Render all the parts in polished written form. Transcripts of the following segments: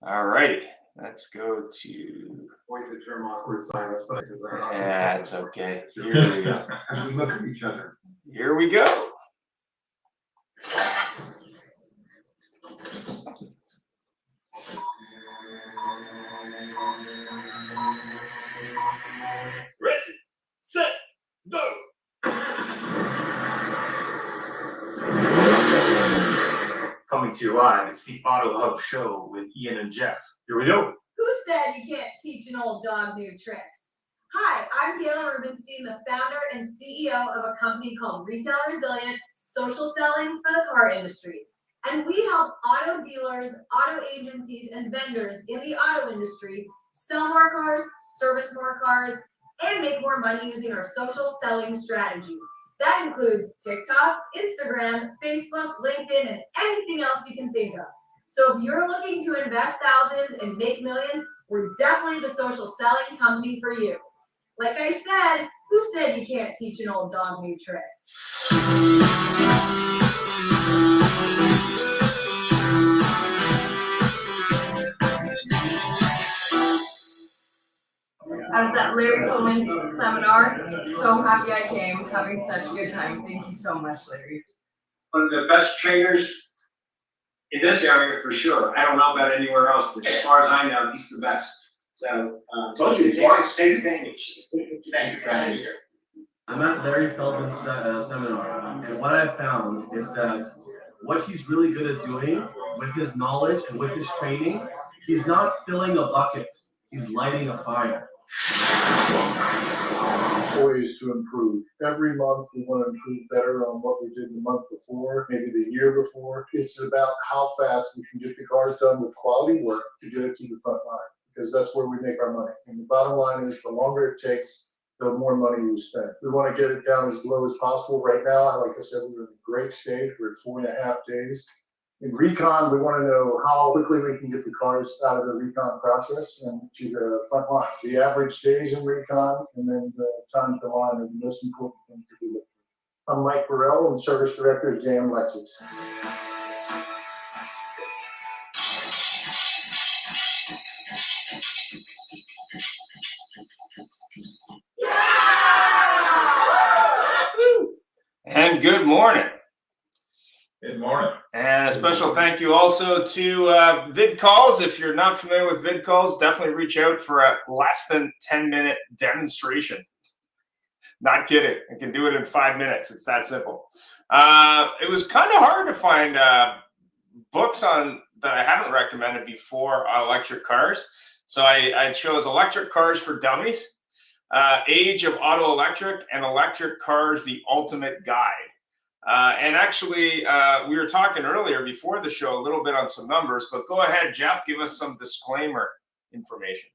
All righty, let's go to. Avoid the term awkward silence, but yeah, it's okay. Here we go. As we look at each other. Here we go. Ready, set, go. Coming to you live, it's the Auto Hub Show with Ian and Jeff. Here we go. Who said you can't teach an old dog new tricks? Hi, I'm Gayla Rubenstein, the founder and CEO of a company called Retail Resilient, social selling for the car industry. And we help auto dealers, auto agencies, and vendors in the auto industry sell more cars, service more cars, and make more money using our social selling strategy. That includes TikTok, Instagram, Facebook, LinkedIn, and anything else you can think of. So if you're looking to invest thousands and make millions, we're definitely the social selling company for you. Like I said, who said you can't teach an old dog new tricks? I was at Larry Tillman's seminar. So happy I came, having such a good time. Thank you so much, Larry. One of the best trainers in this area for sure. I don't know about anywhere else, but as far as I know, he's the best. So, told you, take advantage. Thank you for having me here. I'm at Larry Feldman's seminar, and what I found is that what he's really good at doing with his knowledge and with his training, he's not filling a bucket, he's lighting a fire. Ways to improve. Every month we want to improve better on what we did the month before, maybe the year before. It's about how fast we can get the cars done with quality work to get it to the front line, because that's where we make our money. And the bottom line is, the longer it takes, the more money we spend. We want to get it down as low as possible. Right now, like I said, we're in a great stage. We're at 4.5 days. In recon, we want to know how quickly we can get the cars out of the recon process and to the front line. The average days in recon and then the time to line are the most important things to do. I'm Mike Burrell, and Service Director at JM Lexus. And good morning. Good morning. And a special thank you also to VidCalls. If you're not familiar with VidCalls, definitely reach out for a less than 10-minute demonstration. Not kidding. I can do it in 5 minutes. It's that simple. It was kind of hard to find books on that I haven't recommended before on electric cars. So I chose Electric Cars for Dummies, Age of Auto Electric, and Electric Cars, The Ultimate Guide. And actually, we were talking earlier before the show a little bit on some numbers, but go ahead, Jeff, give us some disclaimer information.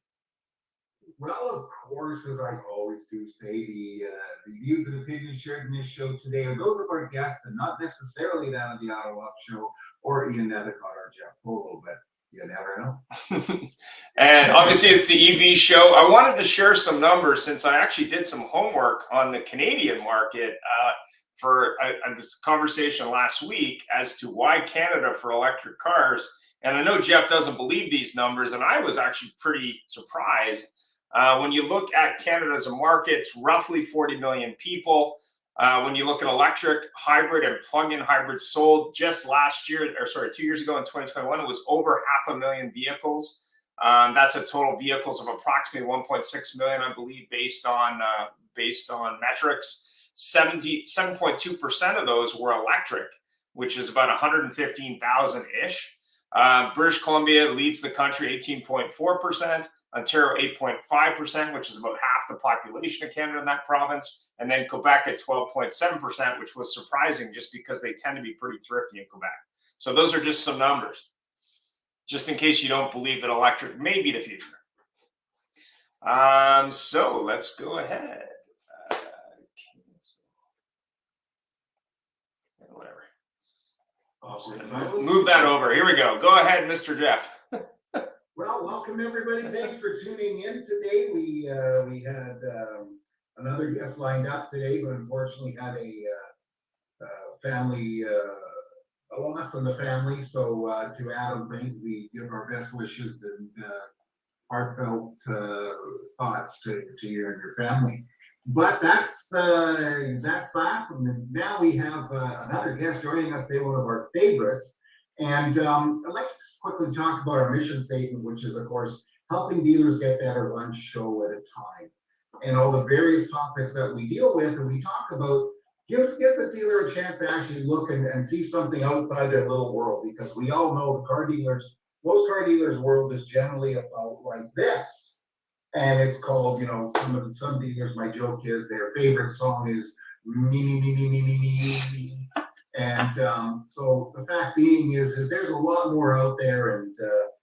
Well, of course, as I always do say, the views and opinions shared in this show today are those of our guests and not necessarily that of the Auto Up Show or Ian Endjeff or Jeff Polo, but you never know. And obviously, it's the EV show. I wanted to share some numbers since I actually did some homework on the Canadian market for this conversation last week as to why Canada for electric cars. And I know Jeff doesn't believe these numbers, and I was actually pretty surprised. When you look at Canada as a market, it's roughly 40 million people. When you look at electric, hybrid, and plug-in hybrids sold just last year, 2 years ago in 2021, it was over 500,000 vehicles. That's a total vehicles of approximately 1.6 million, I believe, based on metrics. 7.2% of those were electric, which is about 115,000-ish. British Columbia leads the country, 18.4%. Ontario, 8.5%, which is about half the population of Canada in that province. And then Quebec at 12.7%, which was surprising just because they tend to be pretty thrifty in Quebec. So those are just some numbers, just in case you don't believe that electric may be the future. So let's go ahead. Whatever. I'm just gonna move that over. Here we go. Go ahead, Mr. Jeff. Well, welcome everybody. Thanks for tuning in today. We had another guest lined up today, but unfortunately had a family a loss in the family. So to Adam, we give our best wishes and heartfelt thoughts to you and your family. But that's that. And now we have another guest joining us today, one of our favorites. And I'd like to just quickly talk about our mission statement, which is, of course, helping dealers get better one show at a time. And all the various topics that we deal with and we talk about, give the dealer a chance to actually look and see something outside their little world, because we all know most car dealers' world is generally about like this. And it's called, some dealers, my joke is their favorite song is me, me, me, me, me, me, me. And so the fact being is there's a lot more out there, and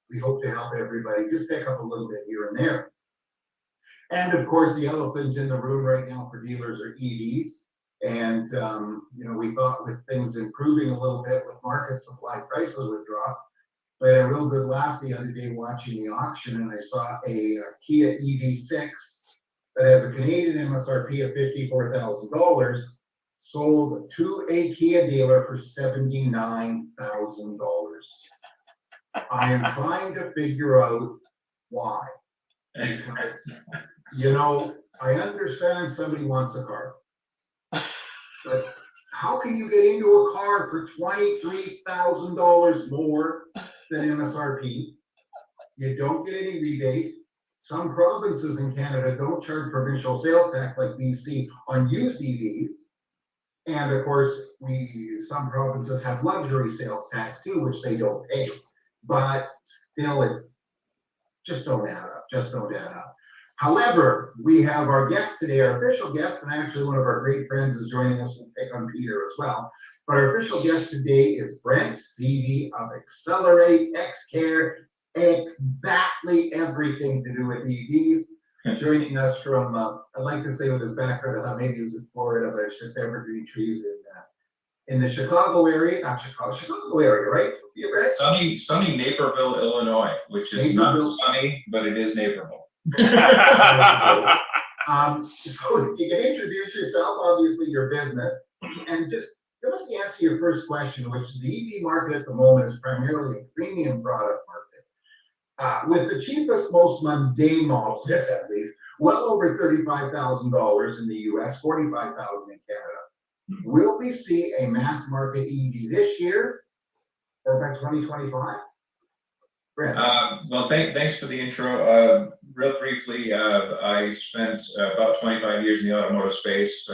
we hope to help everybody just pick up a little bit here and there. And of course, the elephant in the room right now for dealers are EVs. And, we thought with things improving a little bit with market supply, prices would drop. But I had a real good laugh the other day watching the auction, and I saw a Kia EV6 that has a Canadian MSRP of $54,000 sold to a Kia dealer for $79,000. I am trying to figure out why. Because, I understand somebody wants a car. But how can you get into a car for $23,000 more than MSRP? You don't get any rebate. Some provinces in Canada don't charge provincial sales tax like BC on used EVs. And of course, some provinces have luxury sales tax too, which they don't pay. But still, it just don't add up. However, we have our guest today, our official guest, and actually one of our great friends is joining us. We'll pick on Peter as well. But our official guest today is Brent Seavey of Accelerate, Xcare, exactly everything to do with EVs. Joining us from, I'd like to say with his background, I thought maybe he was in Florida, but it's just evergreen trees in the Chicago area, not Chicago area, right? Yeah, right? Sunny Naperville, Illinois, which is not sunny, but it is Naperville. So you can introduce yourself, obviously your business, and just give us the answer to your first question, which the EV market at the moment is primarily a premium product market. With the cheapest, most mundane models, at least, well over $35,000 in the US, $45,000 in Canada. Will we see a mass market EV this year or by 2025? Well, thanks for the intro. Real briefly, I spent about 25 years in the automotive space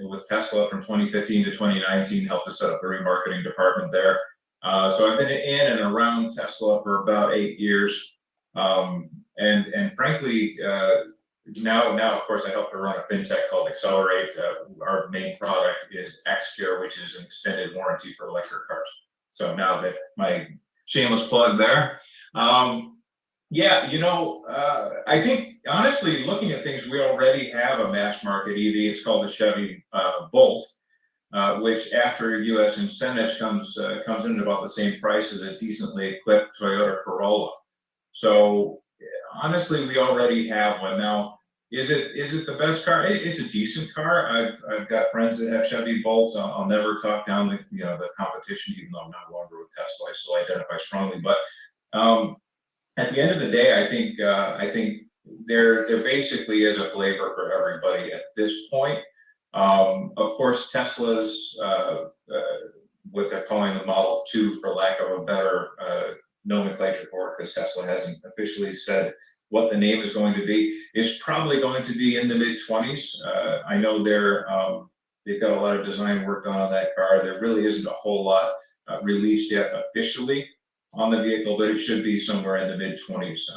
with Tesla from 2015 to 2019, helped to set up the remarketing department there. So I've been in and around Tesla for about 8 years. And frankly, now, of course, I help to run a fintech called Accelerate. Our main product is Xcare, which is an extended warranty for electric cars. So now that my shameless plug there. I think honestly, looking at things, we already have a mass market EV. It's called the Chevy Bolt, which after U.S. incentives comes in at about the same price as a decently equipped Toyota Corolla. So honestly, we already have one. Now, is it the best car? It's a decent car. I've got friends that have Chevy Bolts. I'll never talk down the competition, even though I'm no longer with Tesla. I still identify strongly, but at the end of the day, I think there basically is a flavor for everybody at this point. Of course, Tesla's what they're calling the Model 2, for lack of a better nomenclature for it, because Tesla hasn't officially said what the name is going to be, is probably going to be in the mid-20s. I know they've got a lot of design work done on that car. There really isn't a whole lot released yet officially on the vehicle, but it should be somewhere in the mid-20s.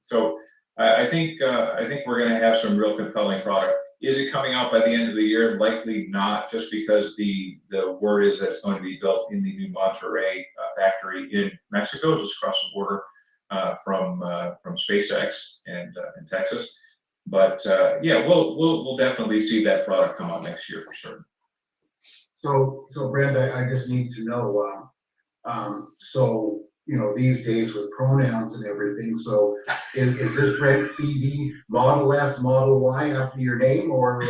So I think we're going to have some real compelling product. Is it coming out by the end of the year? Likely not, just because the word is that it's going to be built in the new Monterrey factory in Mexico, just across the border from SpaceX and Texas. But we'll definitely see that product come out next year for sure. So Brent, I just need to know. These days with pronouns and everything, so is this Brent Seavey Model S, Model Y after your name, or?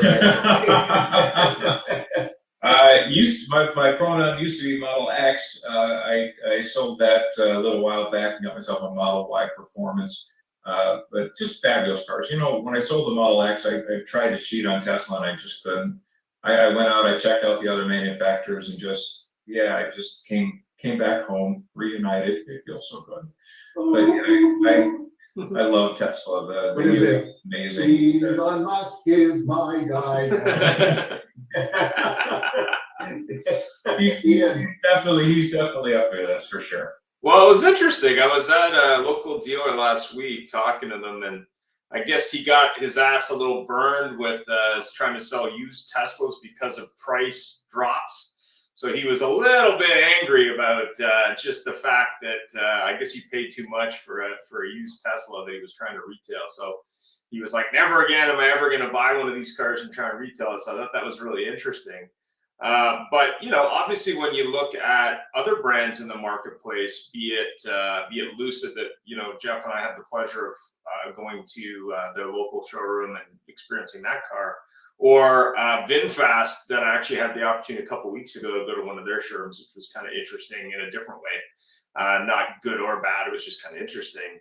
My pronoun used to be Model X. I sold that a little while back and got myself a Model Y Performance. But just fabulous cars. You know, when I sold the Model X, I tried to cheat on Tesla and I just couldn't. I went out, I checked out the other manufacturers and I just came back home, reunited. It feels so good. But I love Tesla. What is it? Amazing. Elon Musk is my guy. He's definitely up there, that's for sure. Well, it was interesting. I was at a local dealer last week talking to them, and I guess he got his ass a little burned with trying to sell used Teslas because of price drops. So he was a little bit angry about just the fact that I guess he paid too much for a used Tesla that he was trying to retail. So he was like, never again am I ever going to buy one of these cars and try and retail it. So I thought that was really interesting. But you know, obviously, when you look at other brands in the marketplace, be it Lucid, that you know Jeff and I had the pleasure of going to their local showroom and experiencing that car, or VinFast, that I actually had the opportunity a couple weeks ago to go to one of their showrooms, which was kind of interesting in a different way, not good or bad. It was just kind of interesting.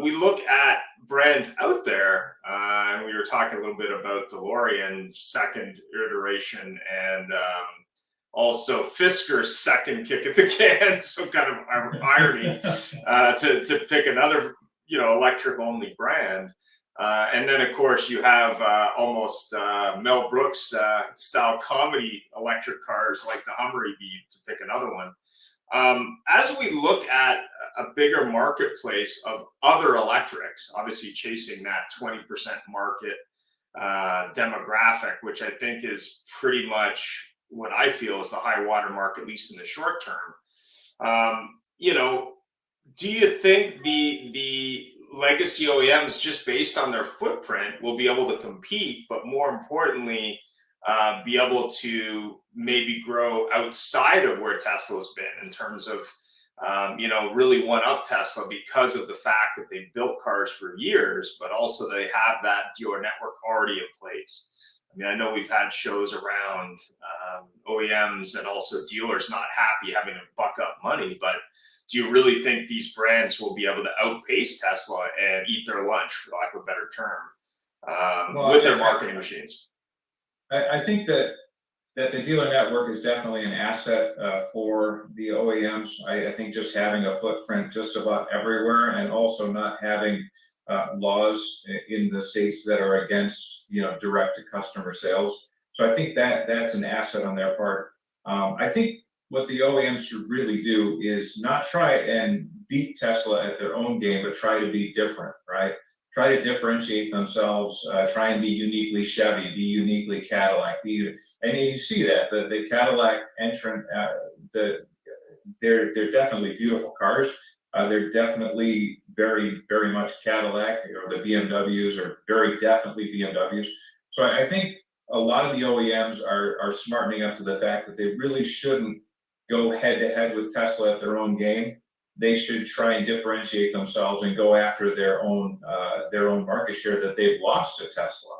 We look at brands out there, and we were talking a little bit about DeLorean's second iteration and also Fisker's second kick at the can. So kind of irony to pick another, you know, electric only brand. And then, of course, you have almost Mel Brooks style comedy electric cars like the Hummer EV, to pick another one. As we look at a bigger marketplace of other electrics, obviously chasing that 20% market demographic, which I think is pretty much what I feel is the high water mark, at least in the short term. You know, do you think the legacy OEMs, just based on their footprint, will be able to compete, but more importantly, be able to maybe grow outside of where Tesla's been in terms of, you know, really one up Tesla because of the fact that they built cars for years, but also they have that dealer network already in place. I mean, I know we've had shows around OEMs and also dealers not happy having to buck up money, but do you really think these brands will be able to outpace Tesla and eat their lunch, for lack of a better term, with their marketing machines? I think that the dealer network is definitely an asset for the OEMs. I think just having a footprint just about everywhere, and also not having laws in the states that are against, you know, direct to customer sales. So I think that that's an asset on their part. I think what the OEMs should really do is not try and beat Tesla at their own game, but try to be different, right? Try to differentiate themselves, try and be uniquely Chevy, be uniquely Cadillac, and you see that the Cadillac entrant, they're definitely beautiful cars. They're definitely very, very much Cadillac, or the BMWs are very definitely BMWs. So I think a lot of the OEMs are smartening up to the fact that they really shouldn't go head to head with Tesla at their own game. They should try and differentiate themselves and go after their own market share that they've lost to Tesla.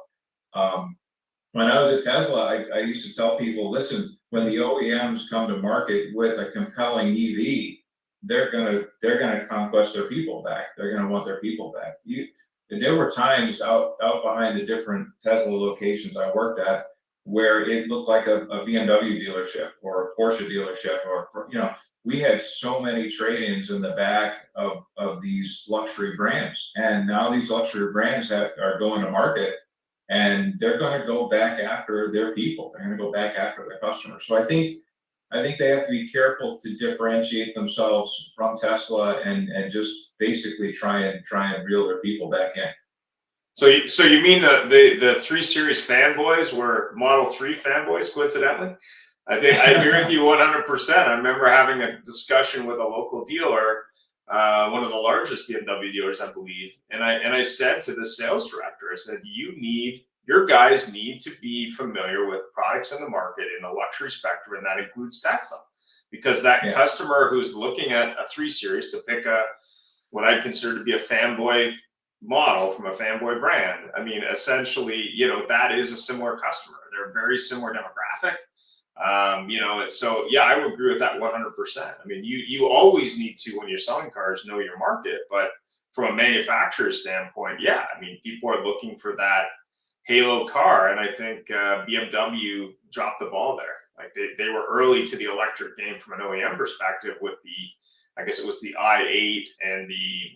When I was at Tesla, I used to tell people, listen, when the OEMs come to market with a compelling EV, they're gonna conquest their people back. They're gonna want their people back. There were times out behind the different Tesla locations I worked at where it looked like a BMW dealership or a Porsche dealership, or, you know, we had so many trade-ins in the back of these luxury brands. And now these luxury brands are going to market, and they're going to go back after their people. They're going to go back after their customers. So I think they have to be careful to differentiate themselves from Tesla and just basically try and reel their people back in. So you mean the 3 Series fanboys were Model 3 fanboys, coincidentally? I think I agree with you 100%. I remember having a discussion with a local dealer, one of the largest BMW dealers, I believe, and I said to the sales director, I said, your guys need to be familiar with products in the market in the luxury spectrum, and that includes Tesla, because that customer who's looking at a 3 Series to pick what I'd consider to be a fanboy model from a fanboy brand. I mean, essentially, you know, that is a similar customer. They're a very similar demographic. So yeah, I would agree with that 100%. I mean, you always need to, when you're selling cars, know your market, but from a manufacturer standpoint, yeah, I mean, people are looking for that halo car, and I think BMW dropped the ball there. Like they were early to the electric game from an OEM perspective with I guess it was the i8 and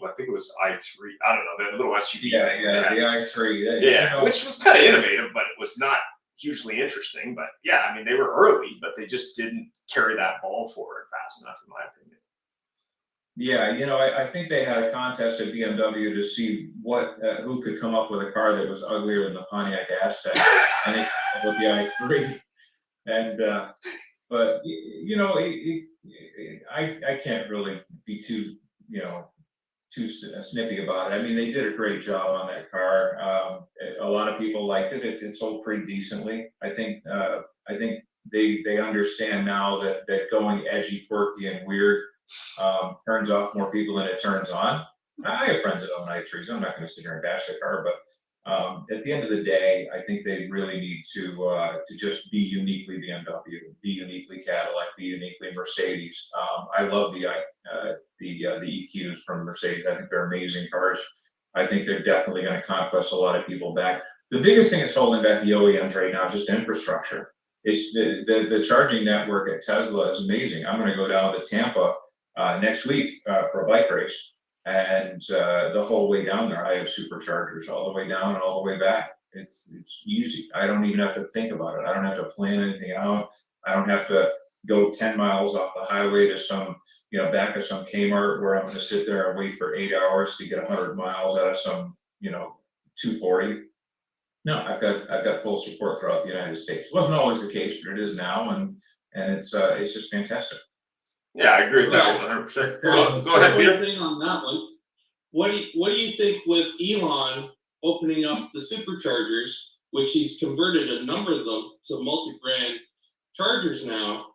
I think it was i3. I don't know, that little SUV. Yeah, the i3. Yeah, which was kind of innovative, but it was not hugely interesting. But yeah, I mean, they were early, but they just didn't carry that ball forward fast enough, in my opinion. Yeah, I think they had a contest at BMW to see who could come up with a car that was uglier than the Pontiac Aztek, and they came up with the i3. And but I can't really be too snippy about it. I mean, they did a great job on that car. A lot of people liked it. It sold pretty decently. I think they understand now that going edgy, quirky, and weird turns off more people than it turns on. I have friends that own i3s. I'm not going to sit here and bash the car, but at the end of the day, I think they really need to just be uniquely BMW, be uniquely Cadillac, be uniquely Mercedes. I love the EQs from Mercedes. I think they're amazing cars. I think they're definitely going to conquest a lot of people back. The biggest thing that's holding back the OEMs right now is just infrastructure. It's the charging network at Tesla is amazing. I'm going to go down to Tampa next week for a bike race. And the whole way down there, I have superchargers all the way down and all the way back. It's easy. I don't even have to think about it. I don't have to plan anything out. I don't have to go 10 miles off the highway to some, back of some Kmart where I'm going to sit there and wait for 8 hours to get 100 miles out of some, 240. No, I've got full support throughout the United States. It wasn't always the case, but it is now, and it's just fantastic. Yeah, I agree with that 100%. Go ahead, Peter. One thing on that one. What do you think with Elon opening up the superchargers, which he's converted a number of them to multi-brand chargers now,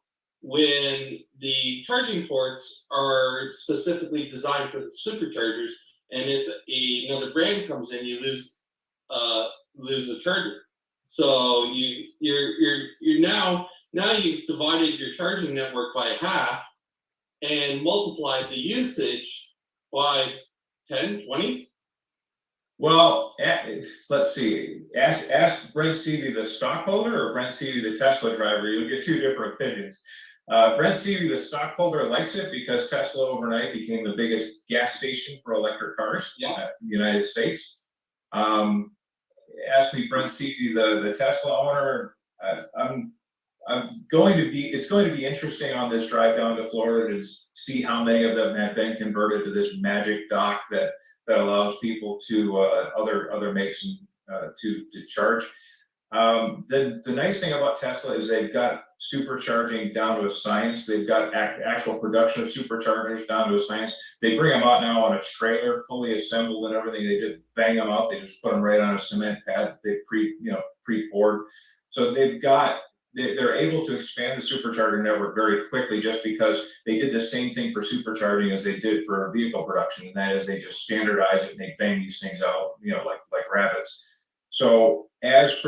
when the charging ports are specifically designed for the superchargers, and if another brand comes in, you lose a charger. So you're now you've divided your charging network by half and multiplied the usage by 10, 20? Well, let's see. Ask Brent Seavey, the stockholder, or Brent Seavey, the Tesla driver. You'll get two different opinions. Brent Seavey, the stockholder, likes it because Tesla overnight became the biggest gas station for electric cars in the United States. Ask me, Brent Seavey, the Tesla owner. It's going to be interesting on this drive down to Florida to see how many of them have been converted to this magic dock that allows people to other makes to charge. The nice thing about Tesla is they've got supercharging down to a science. They've got actual production of superchargers down to a science. They bring them out now on a trailer, fully assembled and everything. They just bang them out. They just put them right on a cement pad that they pre-poured. So they're able to expand the supercharger network very quickly just because they did the same thing for supercharging as they did for vehicle production, and that is they just standardize it and they bang these things out, like rabbits. So as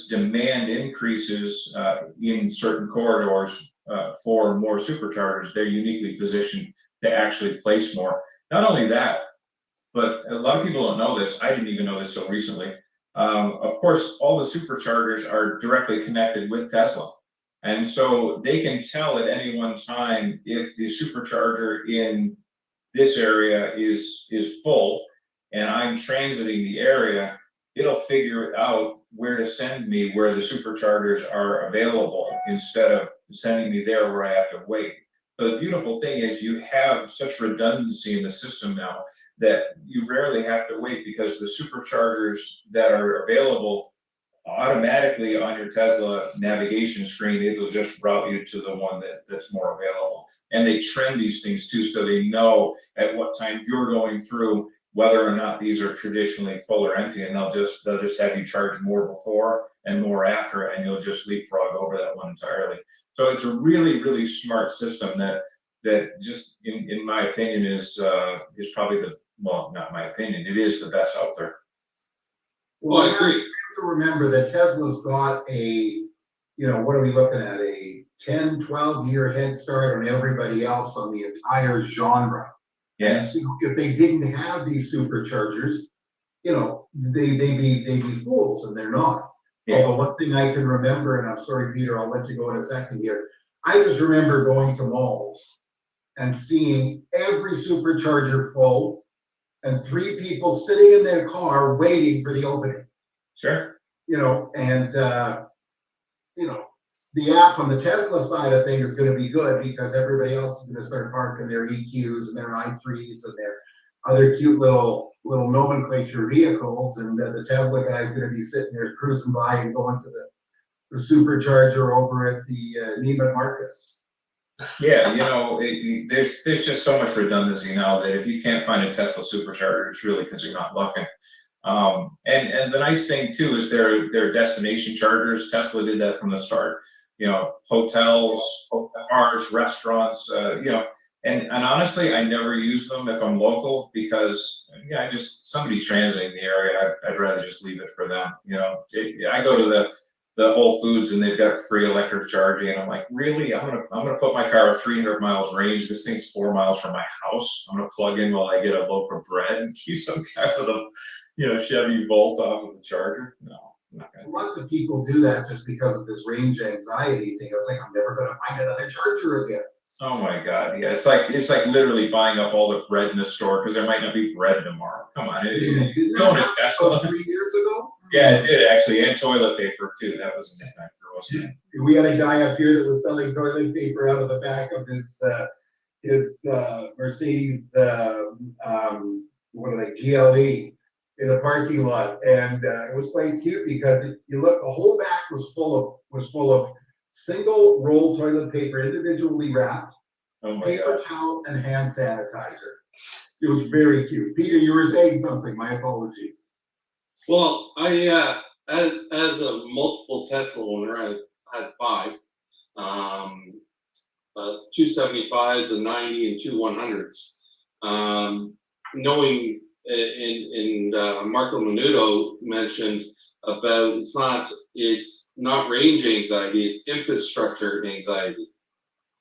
demand increases in certain corridors for more superchargers, they're uniquely positioned to actually place more. Not only that, but a lot of people don't know this. I didn't even know this till recently. Of course, all the superchargers are directly connected with Tesla. And so they can tell at any one time if the supercharger in this area is full and I'm transiting the area, it'll figure out where to send me where the superchargers are available instead of sending me there where I have to wait. But the beautiful thing is you have such redundancy in the system now that you rarely have to wait because the superchargers that are available automatically on your Tesla navigation screen, it'll just route you to the one that's more available. And they trend these things too, so they know at what time you're going through whether or not these are traditionally full or empty, and they'll just have you charge more before and more after, and you'll just leapfrog over that one entirely. So it's a really, really smart system that just in my opinion is probably not my opinion, it is the best out there. Well, I agree. To remember that Tesla's got a what are we looking at? A 10, 12-year head start on everybody else on the entire genre. Yes. And, if they didn't have these superchargers, they'd be fools, and they're not. Yeah. Although one thing I can remember, and I'm sorry, Peter, I'll let you go in a second here. I just remember going to malls and seeing every supercharger full and 3 people sitting in their car waiting for the opening. Sure. And the app on the Tesla side of things is going to be good because everybody else is going to start parking their EQs and their i3s and their other cute little nomenclature vehicles, and the Tesla guy's going to be sitting there cruising by and going to the supercharger over at the Neiman Marcus. Yeah, there's just so much redundancy now that if you can't find a Tesla supercharger, it's really because you're not looking. And the nice thing too is they're destination chargers. Tesla did that from the start. Hotels, bars, restaurants. And honestly, I never use them if I'm local because somebody's transiting the area. I'd rather just leave it for them. I go to the Whole Foods and they've got free electric charging, and I'm like, really? I'm gonna put my car at 300 miles range. This thing's 4 miles from my house. I'm gonna plug in while I get a loaf of bread and keep some kind of a Chevy Volt off of the charger. No, I'm not gonna. Lots of people do that just because of this range anxiety thing. I was like, I'm never gonna find another charger again. Oh my God, yeah, it's like literally buying up all the bread in the store because there might not be bread tomorrow. Come on, Didn't going to that Tesla. happen 3 years ago? Yeah, it did actually, and toilet paper too. That was an impact for us. We had a guy up here that was selling toilet paper out of the back of his Mercedes, GLE in a parking lot, and it was quite cute because you look, the whole back was full of single roll toilet paper, individually wrapped, paper towel, and hand sanitizer. It was very cute. Peter, you were saying something. My apologies. Well, I as a multiple Tesla owner, I had 5, 275s, a 90, and 2 100s. Knowing Marco Menudo mentioned about it's not range anxiety, it's infrastructure anxiety,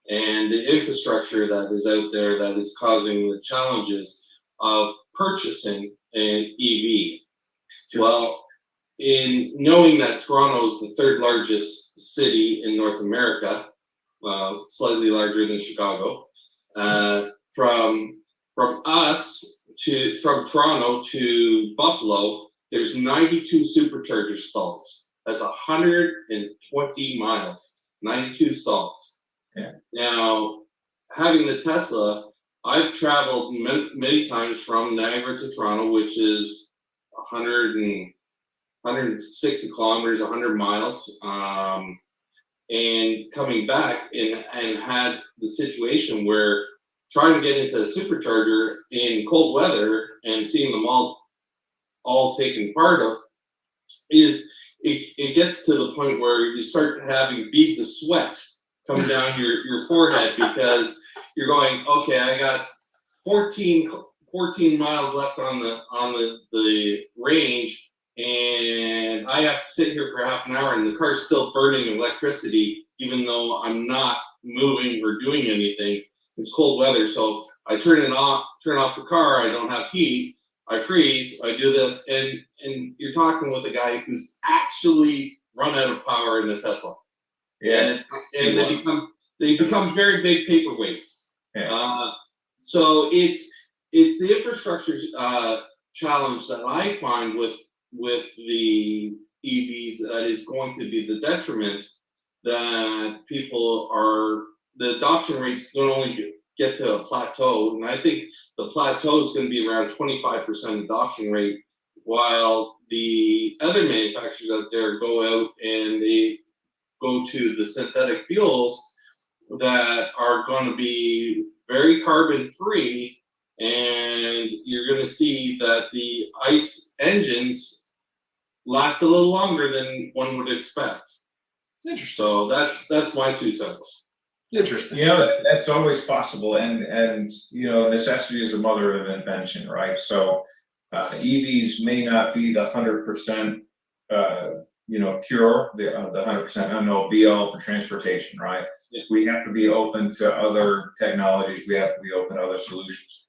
and the infrastructure that is out there that is causing the challenges of purchasing an EV. Well, in knowing that Toronto is the 3rd largest city in North America, slightly larger than Chicago, from Toronto to Buffalo, there's 92 supercharger stalls. That's 120 miles, 92 stalls. Yeah. Now, having the Tesla, I've traveled many times from Niagara to Toronto, which is 160 kilometers, 100 miles, and coming back and had the situation where trying to get into a supercharger in cold weather and seeing them all taken part of it gets to the point where you start having beads of sweat come down your forehead because you're going, okay, I got 14 miles left on the range, and I have to sit here for half an hour, and the car's still burning electricity, even though I'm not moving or doing anything. It's cold weather, so I turn off the car. I don't have heat. I freeze. I do this, and you're talking with a guy who's actually run out of power in the Tesla. Yeah, and they become very big paperweights. Yeah. So it's the infrastructure challenge that I find with the EVs that is going to be the detriment that the adoption rates don't only get to a plateau, and I think the plateau is going to be around 25% adoption rate, while the other manufacturers out there go out and they go to the synthetic fuels that are going to be very carbon free, and you're going to see that the ICE engines last a little longer than one would expect. Interesting. So that's my 2 cents. Interesting. That's always possible, and necessity is the mother of invention, right? So EVs may not be the 100% pure, the 100% unknown BL for transportation, right? Yeah. We have to be open to other technologies. We have to be open to other solutions.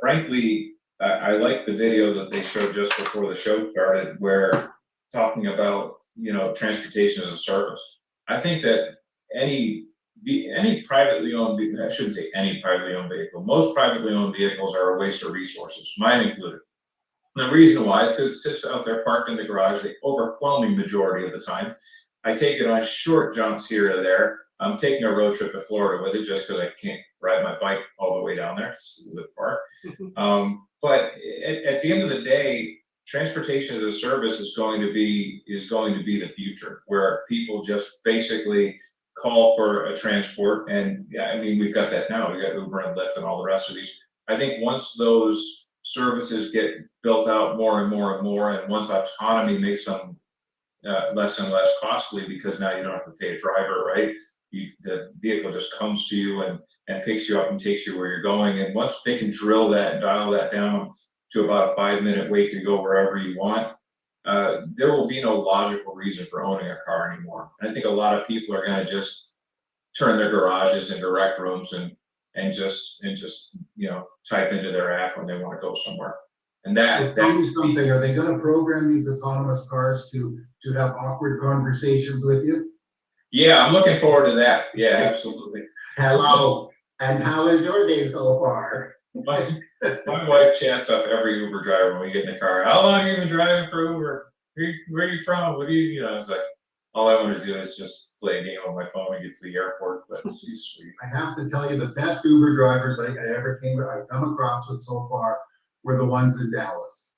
Frankly, I like the video that they showed just before the show started, where talking about, transportation as a service. I think that any privately owned, I shouldn't say any privately owned vehicle, most privately owned vehicles are a waste of resources, mine included. And the reason why is because it sits out there parked in the garage the overwhelming majority of the time. I take it on short jumps here or there. I'm taking a road trip to Florida with it just because I can't ride my bike all the way down there. It's a little bit far. But at the end of the day, transportation as a service is going to be the future, where people just basically call for a transport. And yeah, I mean, we've got that now. We got Uber and Lyft and all the rest of these. I think once those services get built out more and more and more, and once autonomy makes them less and less costly, because now you don't have to pay a driver, right? The vehicle just comes to you and picks you up and takes you where you're going. And once they can drill that and dial that down to about a 5-minute wait to go wherever you want, there will be no logical reason for owning a car anymore. And I think a lot of people are going to just turn their garages into rec rooms and just type into their app when they want to go somewhere. And Tell me something, are they gonna program these autonomous cars to have awkward conversations with you? Yeah, I'm looking forward to that. Yeah, absolutely. Hello, and how is your day so far? My wife chats up every Uber driver when we get in the car. How long have you been driving for Uber? Where are you from? What do you, it's like, all I want to do is just play a game on my phone and get to the airport, but she's sweet. I have to tell you, the best Uber drivers I've come across with so far were the ones in Dallas.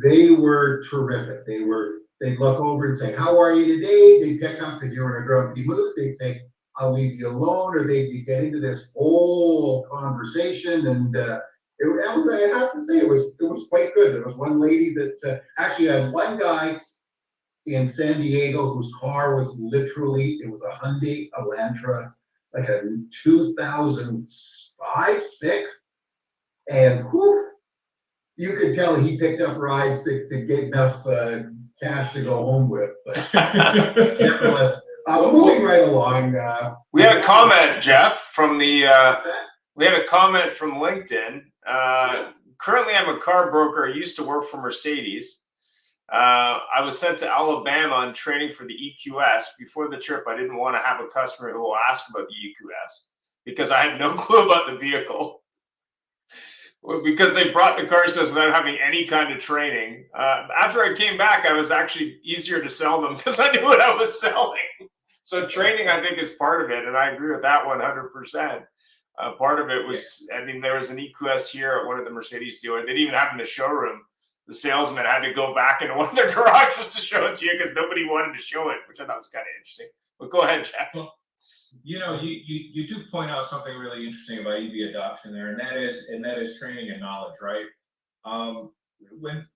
They were terrific. They'd look over and say, how are you today? They'd pick up if you're in a grumpy mood. They'd say, I'll leave you alone, or they'd get into this whole conversation. And I have to say, it was quite good. There was one lady that actually had one guy in San Diego whose car was literally, it was a Hyundai Elantra, like a 2005, 6. And whew, you could tell he picked up rides to get enough cash to go home with. But nevertheless, moving right along. We had a comment, Jeff, from we had a comment from LinkedIn. Currently, I'm a car broker. I used to work for Mercedes. I was sent to Alabama on training for the EQS. Before the trip, I didn't want to have a customer who will ask about the EQS because I had no clue about the vehicle. Because they brought the car to us without having any kind of training. After I came back, I was actually easier to sell them because I knew what I was selling. So training, I think, is part of it, and I agree with that 100%. Part of it was, I mean, there was an EQS here at one of the Mercedes dealers. They didn't even have it in the showroom. The salesman had to go back into one of their garages to show it to you because nobody wanted to show it, which I thought was kind of interesting. But go ahead, Jeff. Well, you do point out something really interesting about EV adoption there, and that is training and knowledge, right? When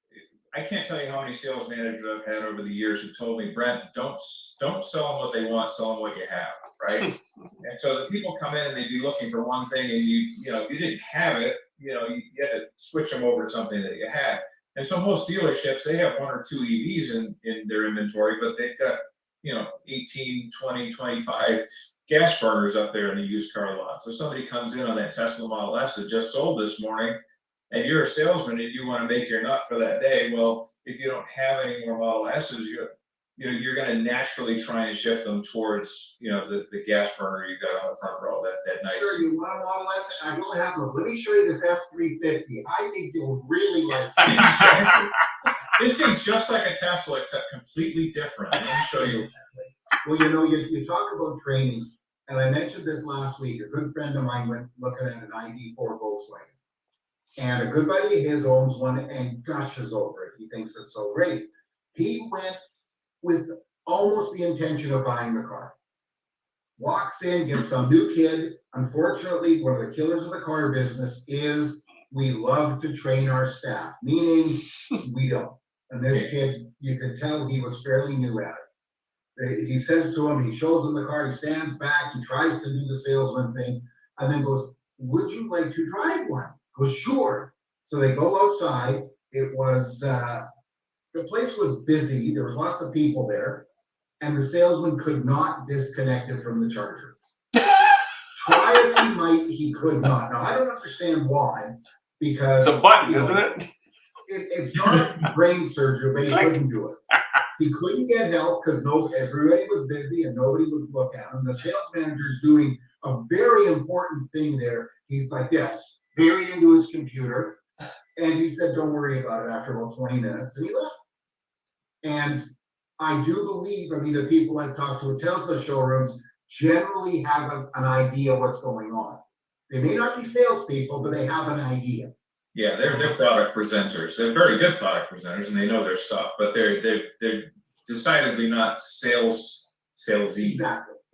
I can't tell you how many sales managers I've had over the years who told me, Brent, don't sell them what they want, sell them what you have, right? And so the people come in and they'd be looking for one thing, and you didn't have it, you had to switch them over to something that you had. And so most dealerships, they have 1 or 2 EVs in their inventory, but they've got 18, 20, 25 gas burners up there in the used car lot. So somebody comes in on that Tesla Model S that just sold this morning, and you're a salesman and you want to make your nut for that day. Well, if you don't have any more Model S's, you're going to naturally try and shift them towards the gas burner you got on the front row. That nice. Sure, you want a Model S? I don't have them. Let me show you this F350. I think you'll really like it. This is just like a Tesla, except completely different. Let me show you. Well, you talk about training, and I mentioned this last week. A good friend of mine went looking at an ID4 Volkswagen. And a good buddy of his owns one and gushes over it. He thinks it's so great. He went with almost the intention of buying the car. Walks in, gets some new kid. Unfortunately, one of the killers of the car business is we love to train our staff, meaning we don't. And this kid, you could tell he was fairly new at it. He says to him, he shows him the car, he stands back, he tries to do the salesman thing, and then goes, would you like to drive one? Goes, sure. So they go outside. It was the place was busy, there was lots of people there, and the salesman could not disconnect it from the charger. Try as he might, he could not. Now, I don't understand why, because. It's a button, you know, isn't it? It's not brain surgery, but he couldn't do it. He couldn't get help because everybody was busy and nobody would look at him. The sales manager is doing a very important thing there. He's like, yes, buried into his computer. And he said, don't worry about it after about 20 minutes. And he left. And I do believe, the people I've talked to at Tesla showrooms generally have an idea what's going on. They may not be salespeople, but they have an idea. Yeah, they're product presenters. They're very good product presenters, and they know their stuff. But they're decidedly not salesy.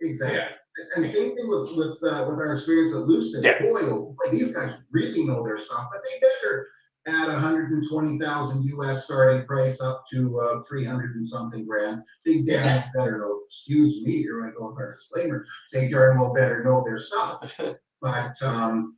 Exactly. Yeah. And same thing with our experience at Lucid. Yeah. Boy, oh boy, these guys really know their stuff, but they better at 120,000 US starting price up to 300 and something grand. They damn better know. Excuse me, here I go with our disclaimer. They darn well better know their stuff. But that's going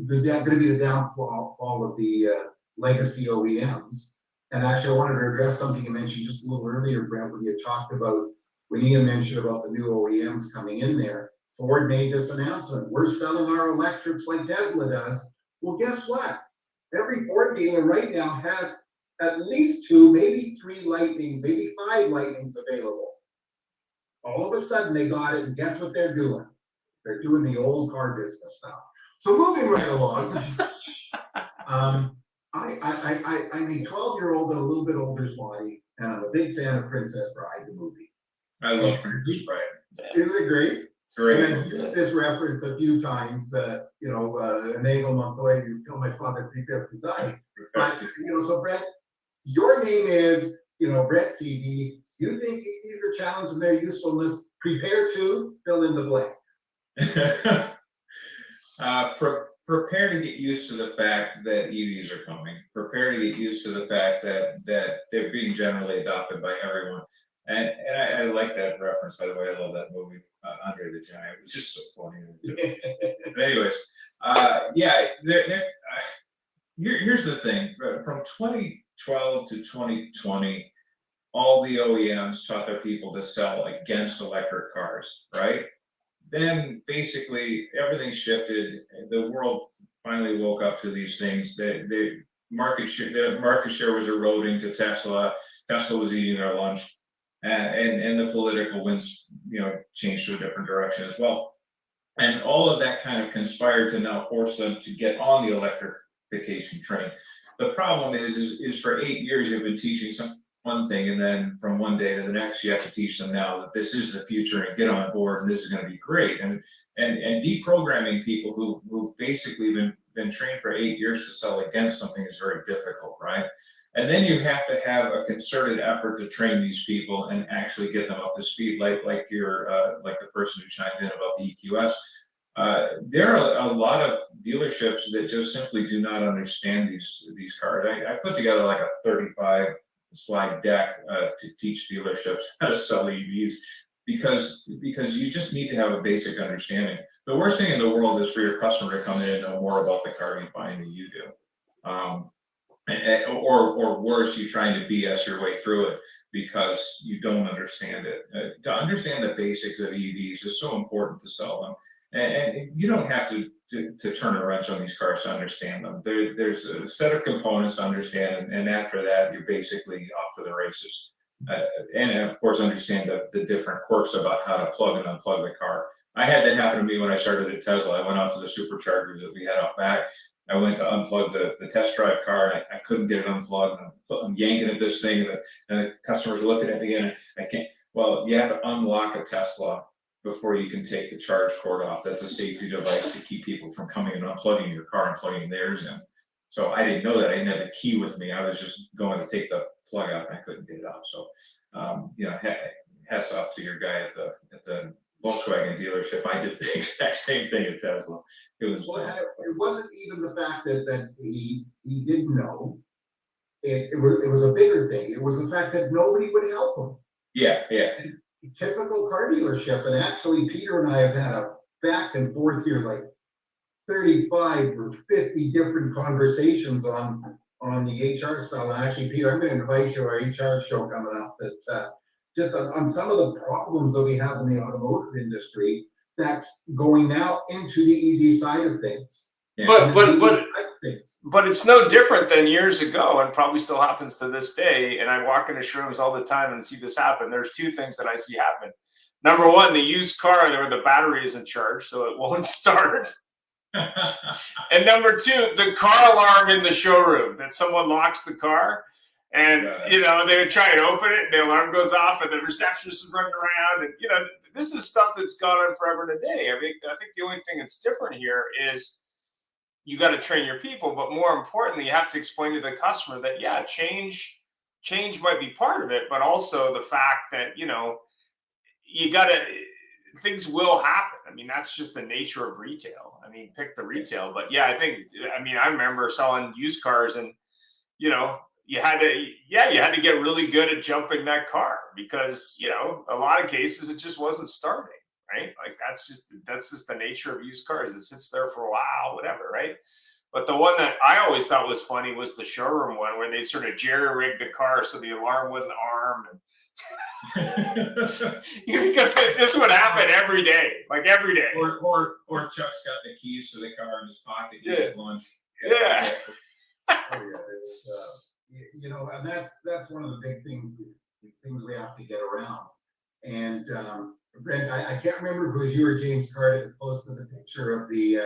to be the downfall of the legacy OEMs. And actually, I wanted to address something you mentioned just a little earlier, Brent, when you talked about, when Ian mentioned about the new OEMs coming in there. Ford made this announcement. We're selling our electrics like Tesla does. Well, guess what? Every Ford dealer right now has at least 2, maybe 3 Lightning, maybe 5 Lightnings available. All of a sudden, they got it, and guess what they're doing? They're doing the old car business now. So moving right along, I'm a 12-year-old and a little bit older's body, and I'm a big fan of Princess Bride, the movie. I love Princess Bride. Isn't it great? Great. And I've used this reference a few times that, an Nagel Montoya, you tell my father, prepare to die. But, so Brent, your name is, Brent Seavey. You think these are challenges in their usefulness? Prepare to fill in the blank. Prepare to get used to the fact that EVs are coming. Prepare to get used to the fact that they're being generally adopted by everyone. And I like that reference, by the way. I love that movie, Andre the Giant. It's just so funny. But anyways, here's the thing. From 2012 to 2020, all the OEMs taught their people to sell against electric cars, right? Then basically everything shifted. The world finally woke up to these things. The market share was eroding to Tesla. Tesla was eating their lunch, and the political winds, changed to a different direction as well. And all of that kind of conspired to now force them to get on the electrification train. The problem is for 8 years you've been teaching one thing, and then from one day to the next you have to teach them now that this is the future and get on board and this is going to be great, and deprogramming people who've basically been trained for 8 years to sell against something is very difficult, right? And then you have to have a concerted effort to train these people and actually get them up to speed, like the person who chimed in about the EQS. There are a lot of dealerships that just simply do not understand these cars. I put together like a 35 slide deck to teach dealerships how to sell EVs, because you just need to have a basic understanding. The worst thing in the world is for your customer to come in and know more about the car you're buying than you do. Or worse, you trying to BS your way through it because you don't understand it. To understand the basics of EVs is so important to sell them. And you don't have to turn a wrench on these cars to understand them. There's a set of components to understand, and after that, you're basically off to the races. And of course, understand the different quirks about how to plug and unplug the car. I had that happen to me when I started at Tesla. I went out to the supercharger that we had out back. I went to unplug the test drive car, and I couldn't get it unplugged. I'm yanking at this thing, and the customers are looking at me, and I can't. Well, you have to unlock a Tesla before you can take the charge cord off. That's a safety device to keep people from coming and unplugging your car and plugging theirs in. So I didn't know that. I didn't have the key with me. I was just going to take the plug out, and I couldn't get it out. So, hats off to your guy at the Volkswagen dealership. I did the exact same thing at Tesla. It was. Well, it wasn't even the fact that he didn't know. It was a bigger thing. It was the fact that nobody would help him. Yeah. Typical car dealership, and actually Peter and I have had a back and forth here, like 35 or 50 different conversations on on the HR style. And actually, Peter, I'm going to invite you to our HR show coming up. That just on some of the problems that we have in the automotive industry, that's going now into the EV side of things. But And the but EV but side of things. but it's no different than years ago, and probably still happens to this day. And I walk into showrooms all the time and see this happen. There's two things that I see happen. Number one, the used car where the battery isn't charged, so it won't start. And number two, the car alarm in the showroom, that someone locks the car, and they would try and open it, and the alarm goes off, and the receptionist is running around, and this is stuff that's gone on forever and a day. I think the only thing that's different here is you got to train your people, but more importantly, you have to explain to the customer that change might be part of it, but also the fact that you got to. Things will happen. I mean, that's just the nature of retail. I mean, pick the retail, but I remember selling used cars, and you had to get really good at jumping that car because a lot of cases it just wasn't starting, right? Like that's just the nature of used cars. It sits there for a while, whatever, right? But the one that I always thought was funny was the showroom one where they sort of jerry-rigged the car so the alarm wouldn't arm. Because this would happen every day, like every day. Or Chuck's got the keys to the car in his pocket. Yeah. Lunch. Yeah. And that's one of the big things we have to get around. And Brent, I can't remember if it was you or James Carter that posted the picture of the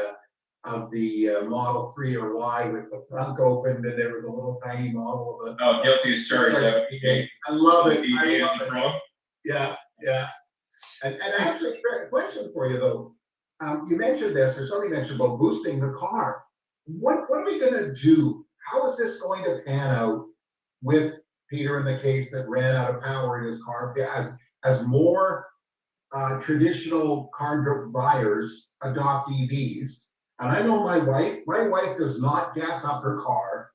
Model 3 or Y with the trunk opened, and there was a little tiny model of it. Guilty as charged. I love it. Yeah. And actually, a question for you though. You mentioned this, or somebody mentioned about boosting the car. What are we going to do? How is this going to pan out with Peter in the case that ran out of power in his car as more traditional car buyers adopt EVs? And I know my wife does not gas up her car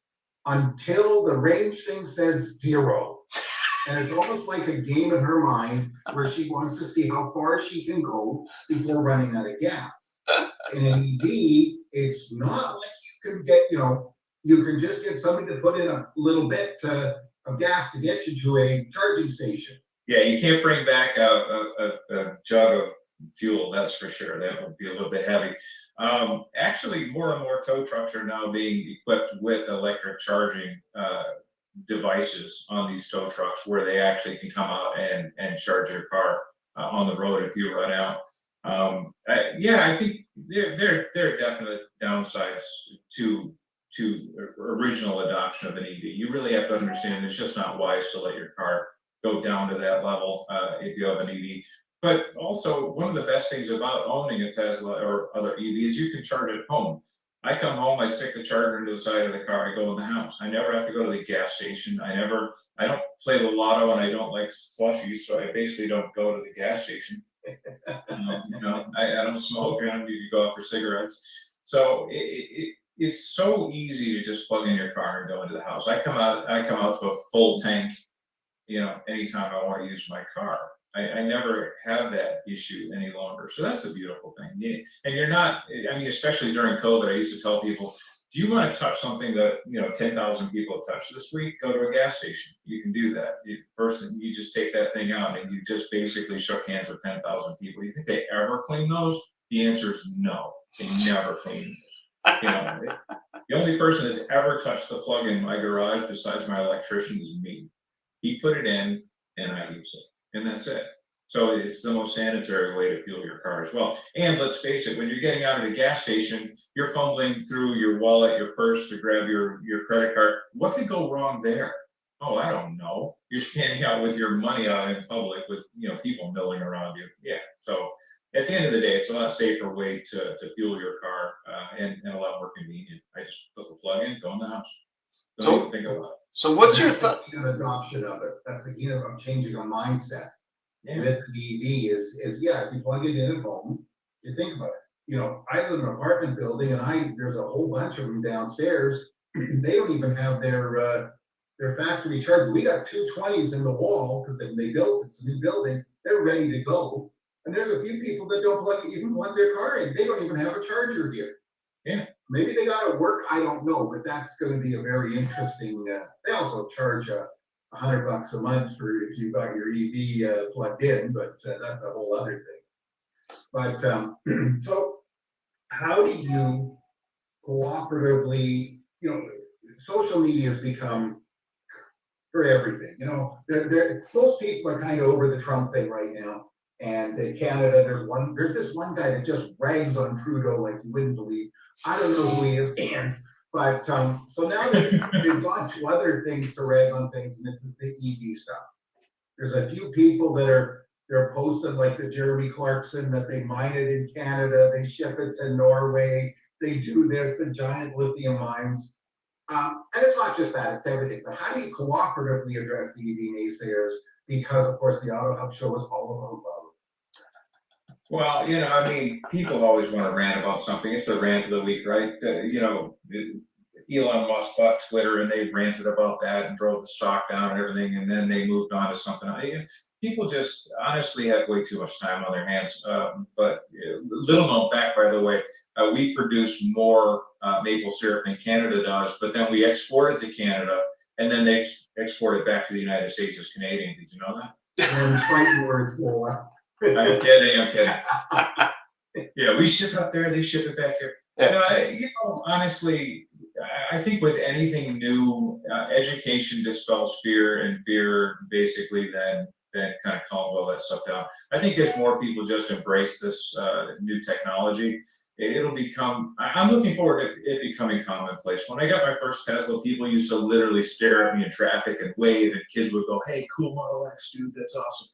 until the range thing says 0. And it's almost like a game in her mind where she wants to see how far she can go before running out of gas. In an EV, it's not like you can get, you can just get somebody to put in a little bit of gas to get you to a charging station. Yeah, you can't bring back a jug of fuel, that's for sure. That would be a little bit heavy. Actually, more and more tow trucks are now being equipped with electric charging devices on these tow trucks where they actually can come out and charge your car on the road if you run out. I think there are definite downsides to original adoption of an EV. You really have to understand it's just not wise to let your car go down to that level if you have an EV. But also, one of the best things about owning a Tesla or other EVs, you can charge at home. I come home, I stick the charger into the side of the car, I go in the house. I never have to go to the gas station. I don't play the lotto, and I don't like slushies, so I basically don't go to the gas station. I don't smoke, I don't need to go out for cigarettes. So it's so easy to just plug in your car and go into the house. I come out to a full tank, anytime I want to use my car. I never have that issue any longer. So that's the beautiful thing. Yeah. And you're not, especially during COVID, I used to tell people, do you want to touch something that, 10,000 people have touched this week? Go to a gas station. You can do that. First, you just take that thing out and you just basically shook hands with 10,000 people. You think they ever clean those? The answer is no. They never clean them. The only person that's ever touched the plug in my garage besides my electrician is me. He put it in and I use it. And that's it. So it's the most sanitary way to fuel your car as well. And let's face it, when you're getting out of the gas station, you're fumbling through your wallet, your purse to grab your credit card. What could go wrong there? Oh, I don't know. You're standing out with your money out in public with people milling around you. Yeah. So at the end of the day, it's a lot safer way to fuel your car and a lot more convenient. I just put the plug in, go in the house. Don't even think about it. So what's your thought? Adoption of it. That's the key of changing a mindset. Yeah. With the EV is if you plug it in at home, you think about it. I live in an apartment building and there's a whole bunch of them downstairs. They don't even have their factory charger. We got 220s in the wall because they built it's a new building. They're ready to go. And there's a few people that don't plug their car in. They don't even have a charger here. Yeah. maybe they gotta work, I don't know, but that's gonna be a very interesting, they also charge $100 a month for if you've got your EV plugged in, but that's a whole other thing. But so how do you cooperatively, social media has become for everything, most people are kind of over the Trump thing right now. And in Canada, there's this one guy that just rags on Trudeau like you wouldn't believe. I don't know who he is, but so now they've gone to other things to rag on things, and it's the EV stuff. There's a few people they're posting, like the Jeremy Clarkson, that they mine it in Canada, they ship it to Norway, they do this, the giant lithium mines. And it's not just that, it's everything. But how do you cooperatively address the EV naysayers? Because of course the Auto Hub show is all about love. Well, I mean, people always want to rant about something. It's the rant of the week, right? Elon Musk bought Twitter and they ranted about that and drove the stock down and everything, and then they moved on to something else. People just honestly have way too much time on their hands. But little known fact, by the way, we produce more maple syrup than Canada does, but then we export it to Canada, and then they export it back to the United States as Canadian. Did you know that? And fighting words for I'm kidding. Yeah, we ship it up there, they ship it back here. Honestly, I think with anything new, education dispels fear, and fear basically then kind of calms all that stuff down. I think as more people just embrace this new technology, it'll become, I'm looking forward to it becoming commonplace. When I got my first Tesla, people used to literally stare at me in traffic and wave, and kids would go, "Hey, cool Model X, dude, that's awesome."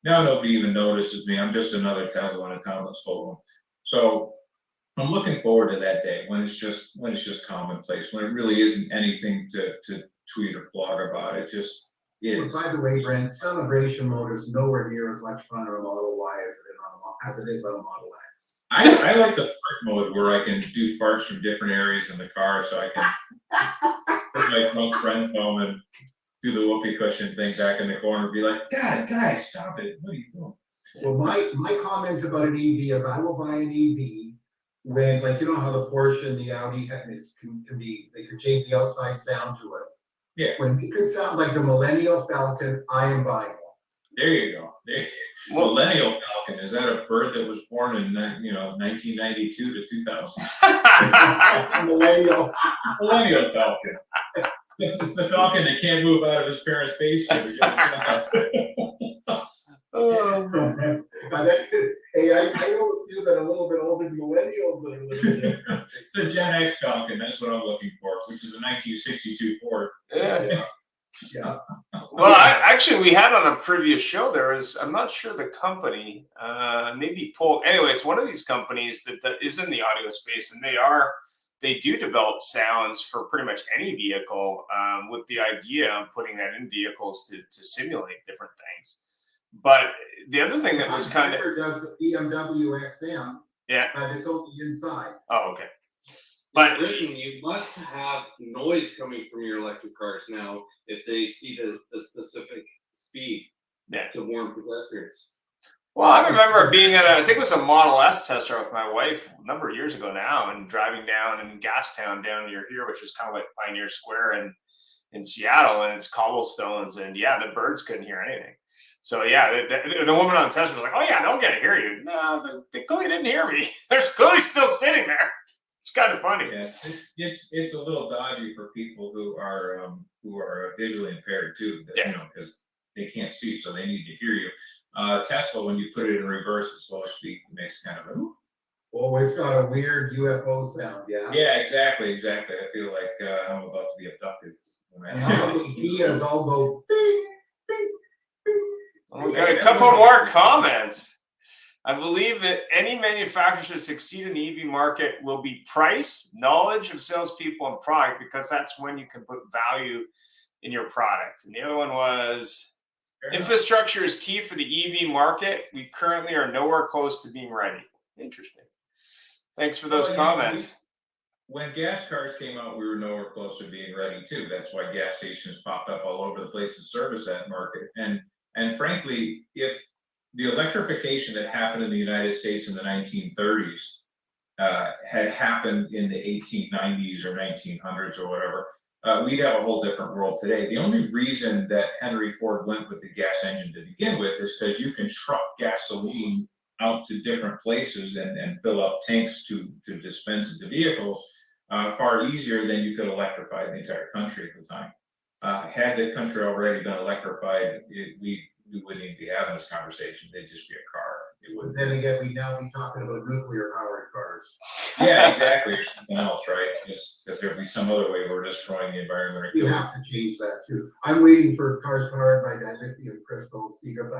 Now nobody even notices me. I'm just another Tesla in a town that's full of them. So I'm looking forward to that day when it's just commonplace, when it really isn't anything to tweet or blog about. It just is. By the way, Brent, celebration mode is nowhere near as much fun on a Model Y as it is on a Model X. I like the fart mode where I can do farts from different areas in the car, so I can put my drunk friend home and do the whoopee cushion thing back in the corner, be like, "God, guys, stop it! What are you doing?" Well, my comment about an EV is I will buy an EV when, like, how the Porsche and the Audi can be, they can change the outside sound to it. Yeah. When it could sound like the Millennial Falcon, I am buying one. There you go. Millennial Falcon, is that a bird that was born in 1992 to 2000? Millennial Falcon. It's the Falcon that can't move out of his parents' basement. Hey, I know you that a little bit older than millennials that are living there. The Gen X Falcon, that's what I'm looking for, which is a 1962 Ford. Yeah. Yeah. Well, actually, we had on a previous show, I'm not sure the company, maybe Paul. Anyway, it's one of these companies that is in the audio space, and they do develop sounds for pretty much any vehicle, with the idea of putting that in vehicles to simulate different things. But the other thing that was kind of does the BMW XM, yeah, but it's only inside. Oh, okay. But you must have noise coming from your electric cars now if they see the specific speed to warn pedestrians. Well, I remember being at I think it was a Model S test drive with my wife a number of years ago now, and driving down in Gastown down near here, which is kind of like Pioneer Square in Seattle, and it's cobblestones, and the birds couldn't hear anything. So the woman on the test was like, "Oh yeah, they'll get to hear you." No, they clearly didn't hear me. They're clearly still sitting there. It's kind of funny. Yeah, it's a little dodgy for people who are visually impaired too. Because they can't see, so they need to hear you. Tesla, when you put it in reverse at slow speed, it makes kind of a ooh. Oh, it's got a weird UFO sound, yeah. Yeah, exactly. I feel like I'm about to be abducted. Diaz all go ding, ding, ding. We got a couple more comments. I believe that any manufacturer should succeed in the EV market will be price, knowledge of salespeople, and product, because that's when you can put value in your product. And the other one was infrastructure is key for the EV market. We currently are nowhere close to being ready. Interesting. Thanks for those comments. When gas cars came out, we were nowhere close to being ready too. That's why gas stations popped up all over the place to service that market. And frankly, if the electrification that happened in the United States in the 1930s had happened in the 1890s or 1900s or whatever, we'd have a whole different world today. The only reason that Henry Ford went with the gas engine to begin with is because you can truck gasoline out to different places and fill up tanks to dispense into vehicles far easier than you could electrify the entire country at the time. Had the country already been electrified, we wouldn't even be having this conversation. They'd just be a car. It would. Then again, we now be talking about nuclear powered cars. Yeah, exactly, or something else, right? Because there'd be some other way we're destroying the environment. You have to change that too. I'm waiting for cars powered by dilithium crystals because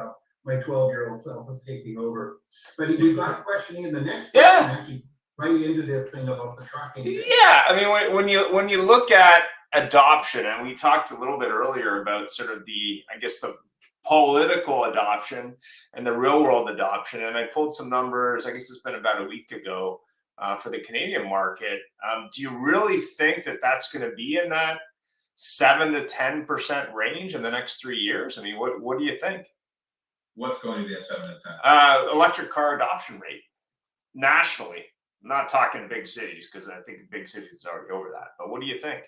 my 12-year-old self is taking over. But we've got a question in the next question, actually right into this thing about the trucking. Yeah, I mean, when you look at adoption, and we talked a little bit earlier about sort of the political adoption and the real world adoption, and I pulled some numbers. I guess it's been about a week ago for the Canadian market. Do you really think that that's going to be in that 7 to 10% range in the next 3 years? I mean, what do you think? What's going to be a 7 to 10? Electric car adoption rate nationally. I'm not talking big cities because I think big cities are already over that. But what do you think?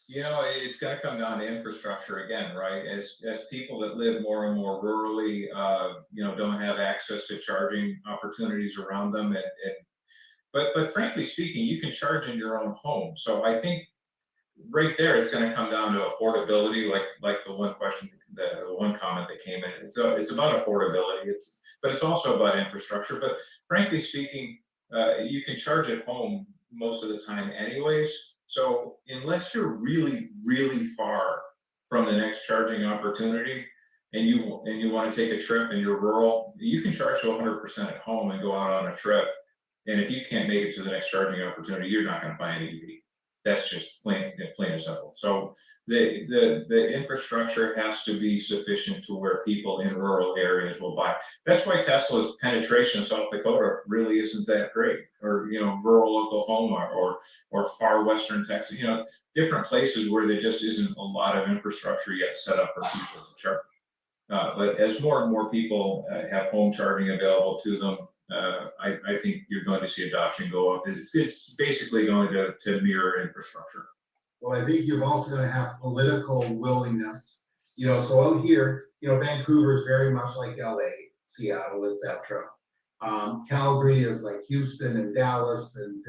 You know, it's going to come down to infrastructure again, right? As people that live more and more rurally, don't have access to charging opportunities around them, but frankly speaking, you can charge in your own home. So I think right there, it's going to come down to affordability, like the one question, the one comment that came in. It's about affordability. But it's also about infrastructure. But frankly speaking, you can charge at home most of the time anyways. So unless you're really, really far from the next charging opportunity and you want to take a trip and you're rural, you can charge to 100% at home and go out on a trip. And if you can't make it to the next charging opportunity, you're not going to buy an EV. That's just plain and simple. So the infrastructure has to be sufficient to where people in rural areas will buy. That's why Tesla's penetration in South Dakota really isn't that great, or rural Oklahoma or far western Texas. Different places where there just isn't a lot of infrastructure yet set up for people to charge. But as more and more people have home charging available to them, I think you're going to see adoption go up. It's basically going to mirror infrastructure. Well, I think you're also going to have political willingness. So out here, Vancouver is very much like LA, Seattle, etc. Calgary is like Houston and Dallas, and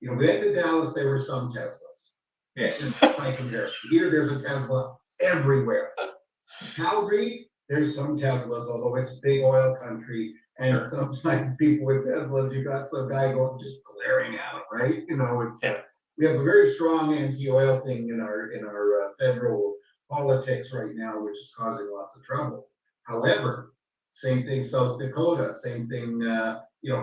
we went to Dallas. There were some Teslas. Yeah. By comparison, here there's a Tesla everywhere. Calgary, there's some Teslas, although it's a big oil country. And sometimes people with Teslas, you got some guy going just glaring at it, right? We have a very strong anti-oil thing in our federal politics right now, which is causing lots of trouble. However, same thing South Dakota, same thing.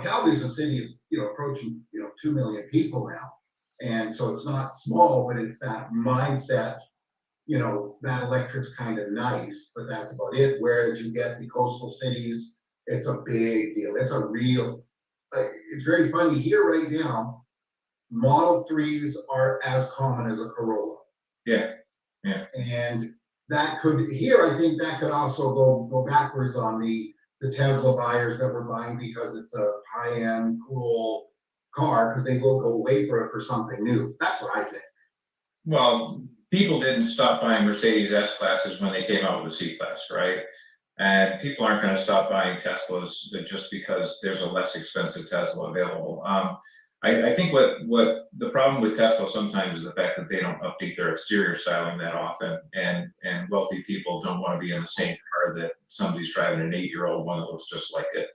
Calgary's a city of approaching 2 million people now, and so it's not small, but it's that mindset. That electric's kind of nice, but that's about it. Whereas you get the coastal cities. It's a big deal. It's it's very funny here right now. Model 3s are as common as a Corolla. Yeah. And I think that could also go backwards on the Tesla buyers that were buying because it's a high-end, cool car, because they will go away for something new. That's what I think. Well, people didn't stop buying Mercedes S-Classes when they came out with the C-Class, right? And people aren't going to stop buying Teslas just because there's a less expensive Tesla available. I think what the problem with Tesla sometimes is the fact that they don't update their exterior styling that often, and wealthy people don't want to be in the same car that somebody's driving an 8-year-old one that looks just like it.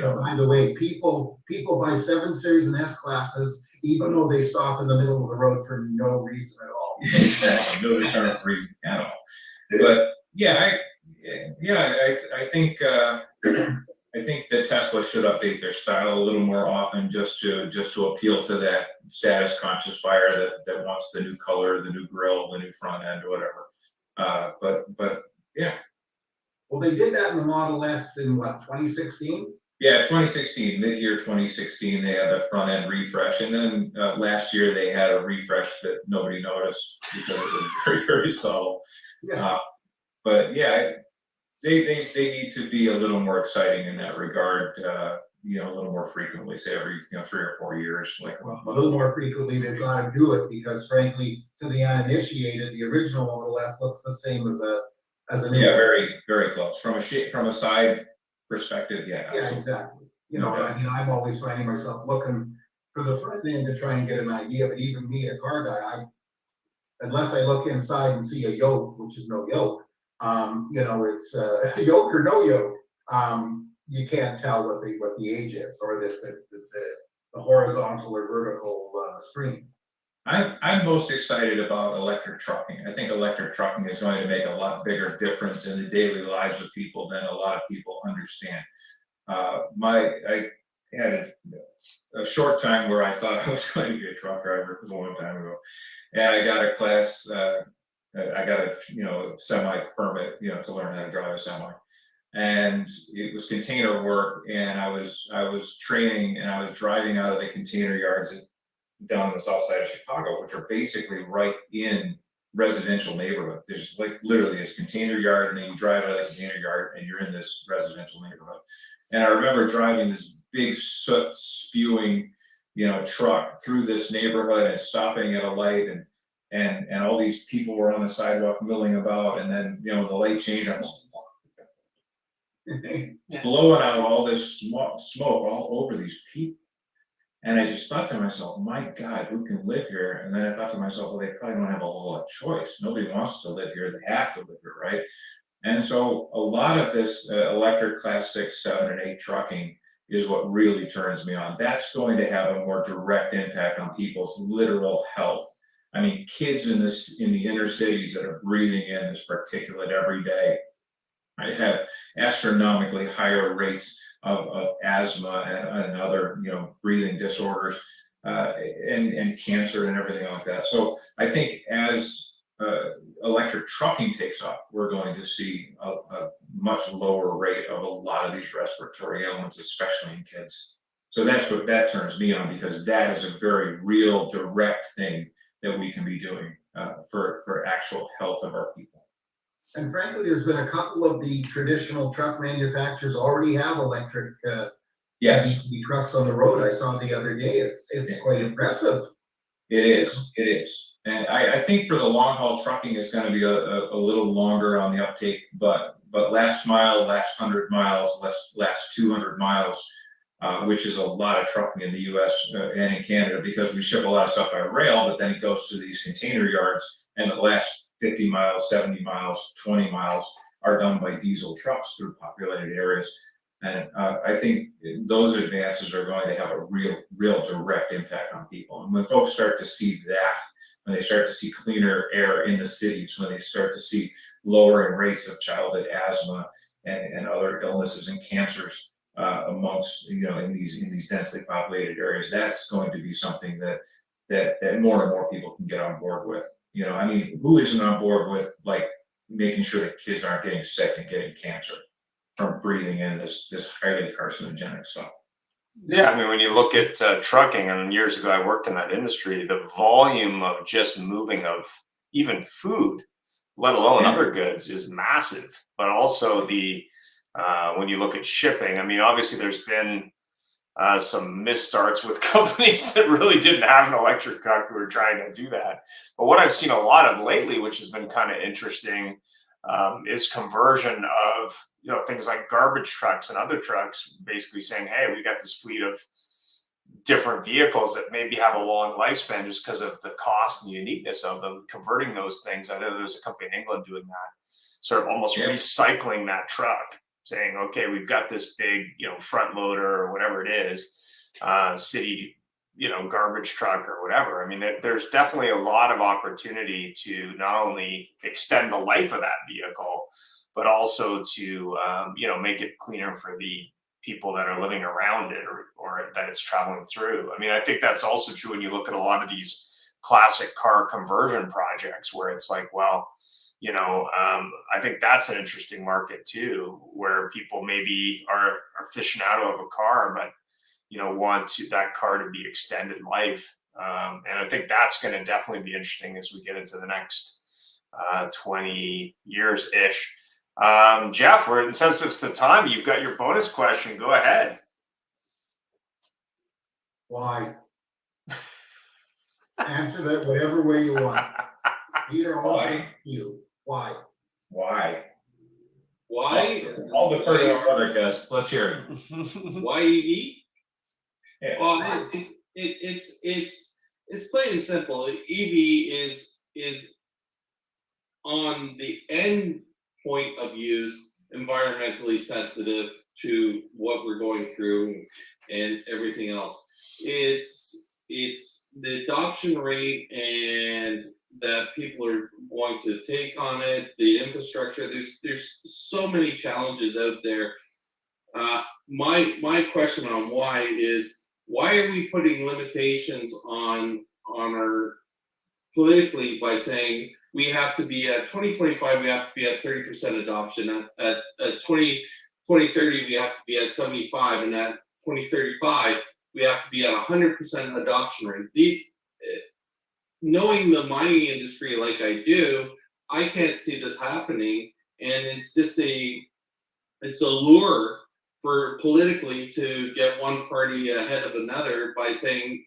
By the way, people buy 7 Series and S-Classes even though they stop in the middle of the road for no reason at all. Exactly, no discern for reason at all. But yeah, I think that Tesla should update their style a little more often, just to appeal to that status conscious buyer that wants the new color, the new grille, the new front end, or whatever. But yeah. Well, they did that in the Model S in what, 2016? Yeah, 2016, mid-year 2016, they had a front end refresh, and then last year they had a refresh that nobody noticed because it was very, very subtle. Yeah. But yeah, they need to be a little more exciting in that regard. a little more frequently, say every 3 or 4 years, like Well, a little more frequently, they've got to do it because frankly, to the uninitiated, the original Model S looks the same as a new. Yeah, one. very, very close. From a side perspective, yeah. Yeah, absolutely. exactly. No doubt. I mean, I'm always finding myself looking for the front end to try and get an idea, but even me, a car guy, unless I look inside and see a yoke, which is no yoke, it's a yoke or no yoke, you can't tell what the age is or the horizontal or vertical screen. I'm most excited about electric trucking. I think electric trucking is going to make a lot bigger difference in the daily lives of people than a lot of people understand. I had a short time where I thought I was going to be a truck driver. It was a long time ago, and I got a class. I got a semi permit to learn how to drive a semi, and it was container work. And I was training, and I was driving out of the container yards down on the south side of Chicago, which are basically right in residential neighborhood. There's like literally this container yard, and then you drive out of the container yard and you're in this residential neighborhood. And I remember driving this big soot spewing, truck through this neighborhood and stopping at a light, and all these people were on the sidewalk milling about, and then the light changed, I was blowing out all this smoke all over these people. And I just thought to myself, my God, who can live here? And then I thought to myself, well, they probably don't have a whole lot of choice. Nobody wants to live here. They have to live here, right? And so a lot of this electric Class 6, 7, and 8 trucking is what really turns me on. That's going to have a more direct impact on people's literal health. I mean, kids in the inner cities that are breathing in this particulate every day, I have astronomically higher rates of asthma and other breathing disorders and cancer and everything like that. So I think as electric trucking takes off, we're going to see a much lower rate of a lot of these respiratory ailments, especially in kids. So that's what that turns me on, because that is a very real, direct thing that we can be doing for actual health of our people. And frankly, there's been a couple of the traditional truck manufacturers already have electric heavy trucks on the road. I saw the other day. It's quite impressive. It is. And I think for the long haul trucking, it's going to be a little longer on the uptake, but last mile, last 100 miles, last 200 miles, which is a lot of trucking in the US and in Canada, because we ship a lot of stuff by rail, but then it goes to these container yards, and the last 50 miles, 70 miles, 20 miles are done by diesel trucks through populated areas. And I think those advances are going to have a real direct impact on people. And when folks start to see that, when they start to see cleaner air in the cities, when they start to see lowering rates of childhood asthma and other illnesses and cancers amongst in these densely populated areas, that's going to be something that more and more people can get on board with. I mean, who isn't on board with like making sure that kids aren't getting sick and getting cancer from breathing in this highly carcinogenic stuff? Yeah, I mean, when you look at trucking, and years ago I worked in that industry, the volume of just moving of even food, let alone other goods, is massive. But also when you look at shipping, I mean, obviously there's been some misstarts with companies that really didn't have an electric truck who were trying to do that. But what I've seen a lot of lately, which has been kind of interesting, is conversion of things like garbage trucks and other trucks, basically saying, hey, we got this fleet of different vehicles that maybe have a long lifespan just because of the cost and uniqueness of them, converting those things. I know there's a company in England doing that, sort of almost recycling that truck, saying, okay, we've got this big, front loader or whatever it is, city, garbage truck or whatever. I mean, there's definitely a lot of opportunity to not only extend the life of that vehicle, but also to, make it cleaner for the people that are living around it or that it's traveling through. I mean, I think that's also true when you look at a lot of these classic car conversion projects where it's like, well, I think that's an interesting market too, where people maybe are fishing out of a car, but want that car to be extended life. And I think that's going to definitely be interesting as we get into the next 20 years ish. Jeff, we're insensitive to time. You've got your bonus question. Go ahead. Why? Answer that whatever way you want. Peter, I'll Why? you. Why? Why? Why? I'll defer to our other guests. Let's hear it. Why EV? Yeah. Well, it's plain and simple. EV is on the end point of use environmentally sensitive to what we're going through and everything else. It's the adoption rate and that people are going to take on it, the infrastructure. There's so many challenges out there. My question on why is, why are we putting limitations on our politically by saying we have to be at 2025, we have to be at 30% adoption, at 2030 we have to be at 75, and at 2035 we have to be at 100% adoption rate. Knowing the mining industry like I do, I can't see this happening, and it's just it's a lure for politically to get one party ahead of another by saying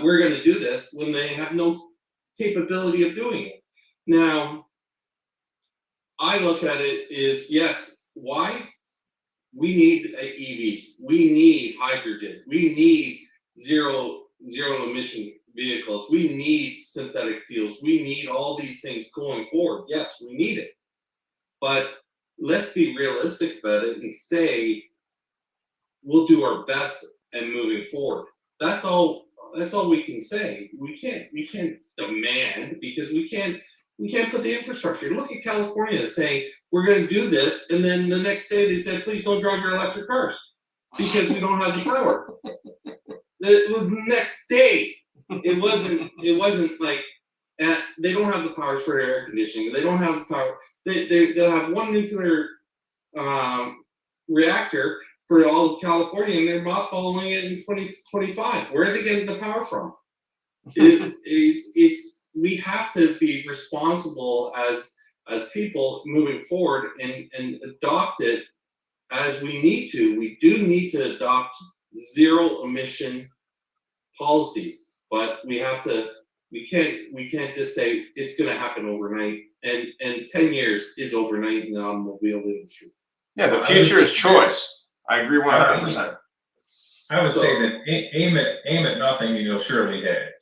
we're going to do this when they have no capability of doing it. Now, I look at it is, yes, why? We need EVs. We need hydrogen. We need zero emission vehicles. We need synthetic fuels. We need all these things going forward. Yes, we need it. But let's be realistic about it and say we'll do our best and moving forward. That's all we can say. We can't demand, because we can't put the infrastructure. Look at California saying we're going to do this, and then the next day they said, please don't drive your electric cars because we don't have the power. The next day, it wasn't like they don't have the powers for air conditioning. They don't have the power. They'll have one nuclear reactor for all of California, and they're mothballing it in 2025. Where are they getting the power from? We have to be responsible as people moving forward and adopt it as we need to. We do need to adopt zero emission policies, but we can't just say it's going to happen overnight. And 10 years is overnight in the automobile industry. Yeah, the future is choice. I agree 100%. I would say that aim at nothing and you'll surely hit it.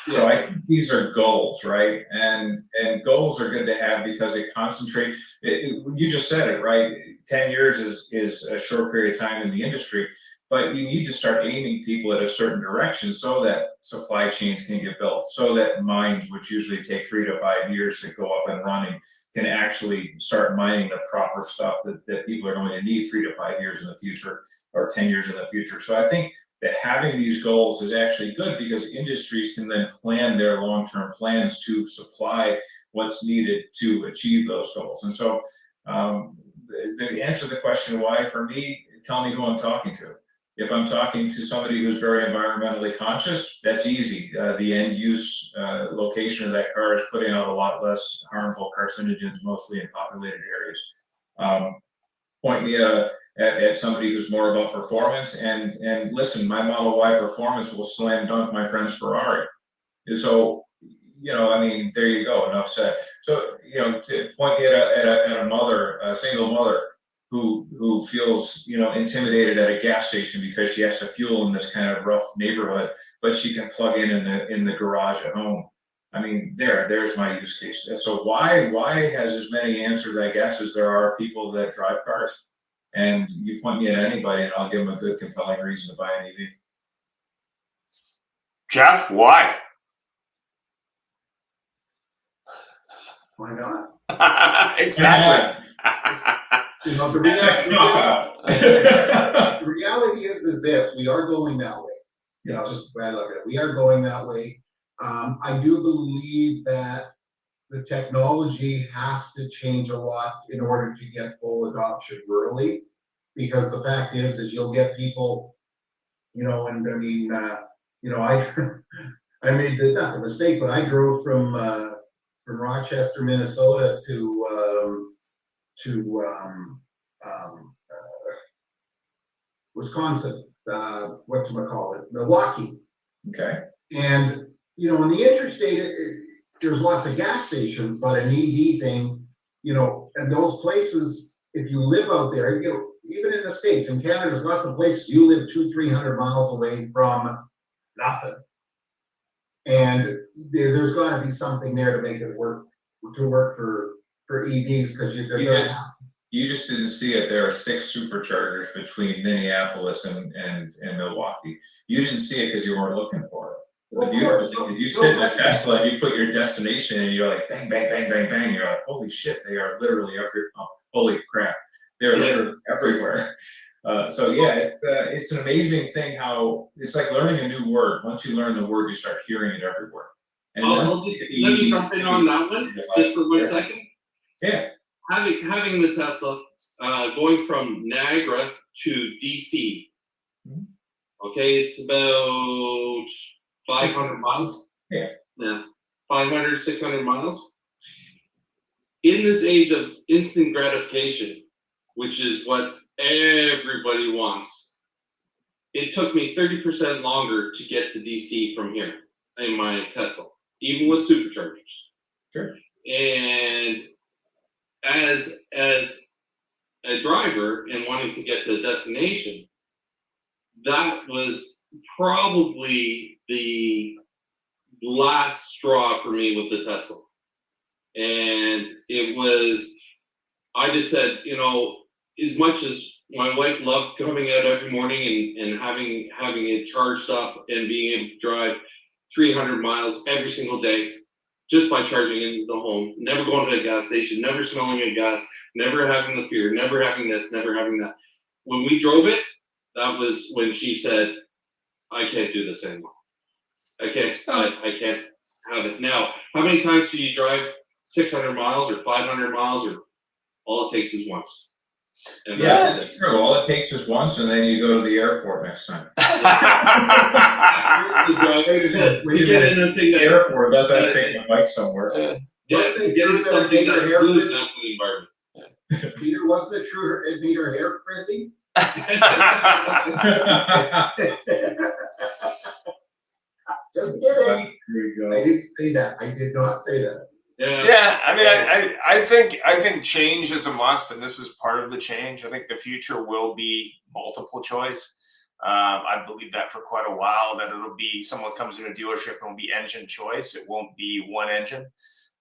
So I think these are goals, right? And goals are good to have because it concentrates. You just said it, right? 10 years is a short period of time in the industry, but you need to start aiming people at a certain direction so that supply chains can get built, so that mines, which usually take 3 to 5 years to go up and running, can actually start mining the proper stuff that people are going to need 3 to 5 years in the future or 10 years in the future. So I think that having these goals is actually good because industries can then plan their long-term plans to supply what's needed to achieve those goals. And so the answer to the question why, for me, tell me who I'm talking to. If I'm talking to somebody who's very environmentally conscious, that's easy. The end use location of that car is putting out a lot less harmful carcinogens, mostly in populated areas. Point me at somebody who's more about performance, and listen, my Model Y performance will slam dunk my friend's Ferrari. And so, I mean, there you go, enough said. So, to point me at a mother, a single mother, who feels intimidated at a gas station because she has to fuel in this kind of rough neighborhood, but she can plug in the garage at home. I mean, there's my use case. So why has as many answers, I guess, as there are people that drive cars? And you point me at anybody, and I'll give them a good, compelling reason to buy an EV. Jeff, why? Why not? Exactly. The reality is this: we are going that way. Just the way I look at it, we are going that way. I do believe that the technology has to change a lot in order to get full adoption early, because the fact is you'll get people, and I mean, I made not the mistake, but I drove from Rochester, Minnesota to Wisconsin whatchamacallit, Milwaukee. Okay. And, you know, on the interstate, there's lots of gas stations, but an EV thing, you know, and those places, if you live out there, you know, even in the States, in Canada, there's lots of places you live 200-300 miles away from nothing. And there's gotta be something there to make it work for EVs, because You just didn't see it. There are 6 superchargers between Minneapolis and Milwaukee. You didn't see it because you weren't looking for it. But the beautiful thing is you sit in a Tesla and you put your destination and you're like, bang, bang, bang, bang, bang. You're like, holy shit, they are literally holy crap. They're literally everywhere. So yeah, it's an amazing thing how it's like learning a new word. Once you learn the word, you start hearing it everywhere. And Let me jump in on that one just for 1 second. Yeah. Having the Tesla, going from Niagara to DC. Okay, it's about 500 miles. Yeah. 500, 600 miles. In this age of instant gratification, which is what everybody wants, it took me 30% longer to get to DC from here in my Tesla, even with superchargers. Sure. And as a driver and wanting to get to the destination, that was probably the last straw for me with the Tesla. And it was, I just said, you know, as much as my wife loved coming out every morning and having it charged up and being able to drive 300 miles every single day just by charging in the home, never going to a gas station, never smelling a gas, never having the fear, never having this, never having that. When we drove it, that was when she said, I can't do this anymore. I can't have it. Now, how many times do you drive 600 miles or 500 miles, or all it takes is once? And Yeah, that's true. All it takes is once, and then you go to the airport next time. You get in a thing The airport does have to take my bike somewhere. Getting something that's good enough for the environment. Peter, wasn't it true it made her hair frizzy? Just kidding. There you go. I didn't say that. I did not say that. Yeah, I mean, I think change is a must, and this is part of the change. I think the future will be multiple choice. I believe that for quite a while, that it'll be someone comes in a dealership and it'll be engine choice. It won't be one engine.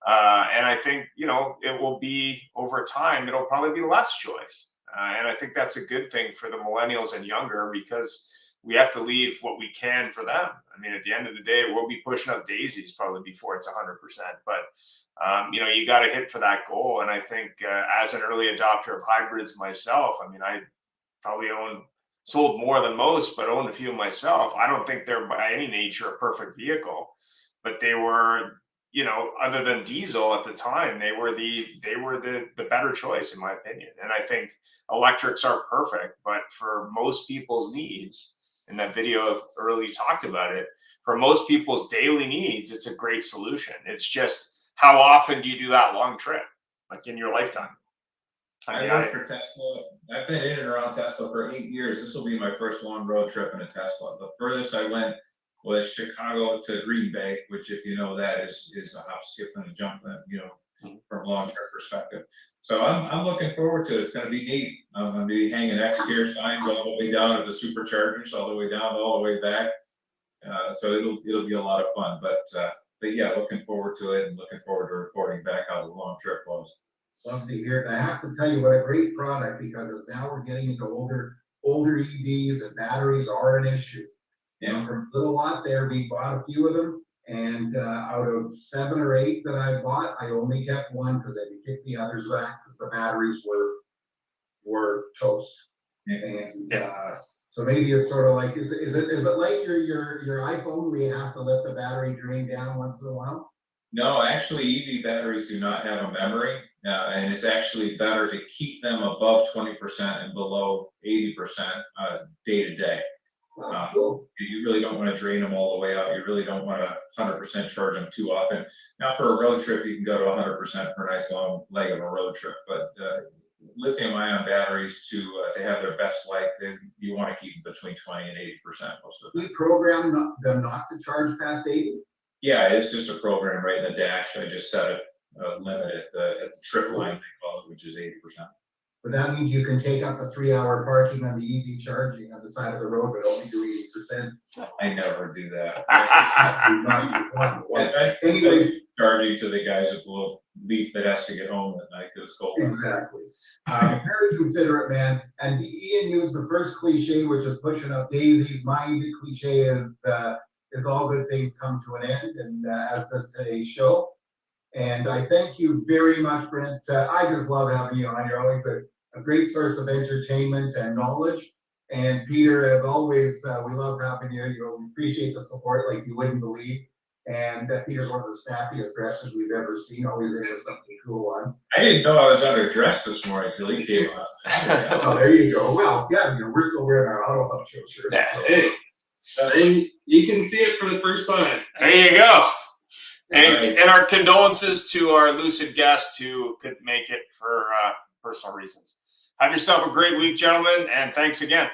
And I think, you know, it will be over time, it'll probably be less choice. And I think that's a good thing for the millennials and younger, because we have to leave what we can for them. I mean, at the end of the day, we'll be pushing up daisies probably before it's 100%. But, you know, you got to hit for that goal. And I think as an early adopter of hybrids myself, I mean, I probably sold more than most, but owned a few myself. I don't think they're by any nature a perfect vehicle, but they were, you know, other than diesel at the time, they were the better choice in my opinion. And I think electrics are perfect, but for most people's needs, in that video earlier talked about it, for most people's daily needs, it's a great solution. It's just, how often do you do that long trip, like in your lifetime? I worked for Tesla. I've been in and around Tesla for 8 years. This will be my first long road trip in a Tesla. The furthest I went was Chicago to Green Bay, which, if you know that, is a hop, skip, and a jump, you know, from a long trip perspective. So I'm looking forward to it. It's going to be neat. I'm going to be hanging X-Gear signs all the way down to the superchargers, all the way down, all the way back. So it'll be a lot of fun. But yeah, looking forward to it, and looking forward to reporting back how the long trip was. Love to hear it. I have to tell you what a great product, because as now we're getting into older EVs and batteries are an issue. You know, from little lot there, we bought a few of them, and out of 7 or 8 that I bought, I only kept one because I had to kick the others back because the batteries were toast. And so maybe it's sort of like, is it like your iPhone where you have to let the battery drain down once in a while? No, actually, EV batteries do not have a memory, and it's actually better to keep them above 20% and below 80% day to day. Cool. You really don't want to drain them all the way out. You really don't want to 100% charge them too often. Now, for a road trip, you can go to 100% for a nice long leg of a road trip. But lithium ion batteries to have their best life, then you want to keep them between 20 and 80% most of the time. We program them not to charge past 80. Yeah, it's just a program right in the dash. I just set a limit at the trip line, they call it, which is 80%. But that means you can take up a 3-hour parking on the EV charging on the side of the road, but only do 80%. I never do that. Anyway, Charging to the guys with the little leaf that has to get home at night because it's cold. exactly. Very considerate man. And Ian used the first cliche, which is pushing up daisies. My cliche is all good things come to an end, and as does today's show. And I thank you very much, Brent. I just love having you on. You're always a great source of entertainment and knowledge. And Peter, as always, we love having you. We appreciate the support like you wouldn't believe. And Peter's one of the snappiest dressers we've ever seen. Always there with something cool on. I didn't know I was underdressed this morning until he came up. Oh, there you go. Well, yeah, we're still wearing our Auto Hub Show shirts. Hey, and you can see it for the first time. There you go. And our condolences to our Lucid guest who couldn't make it for personal reasons. Have yourself a great week, gentlemen, and thanks again.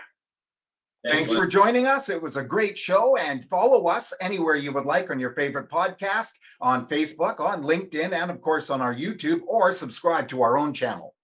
Thanks for joining us. It was a great show, and follow us anywhere you would like on your favorite podcast, on Facebook, on LinkedIn, and of course on our YouTube, or subscribe to our own channel.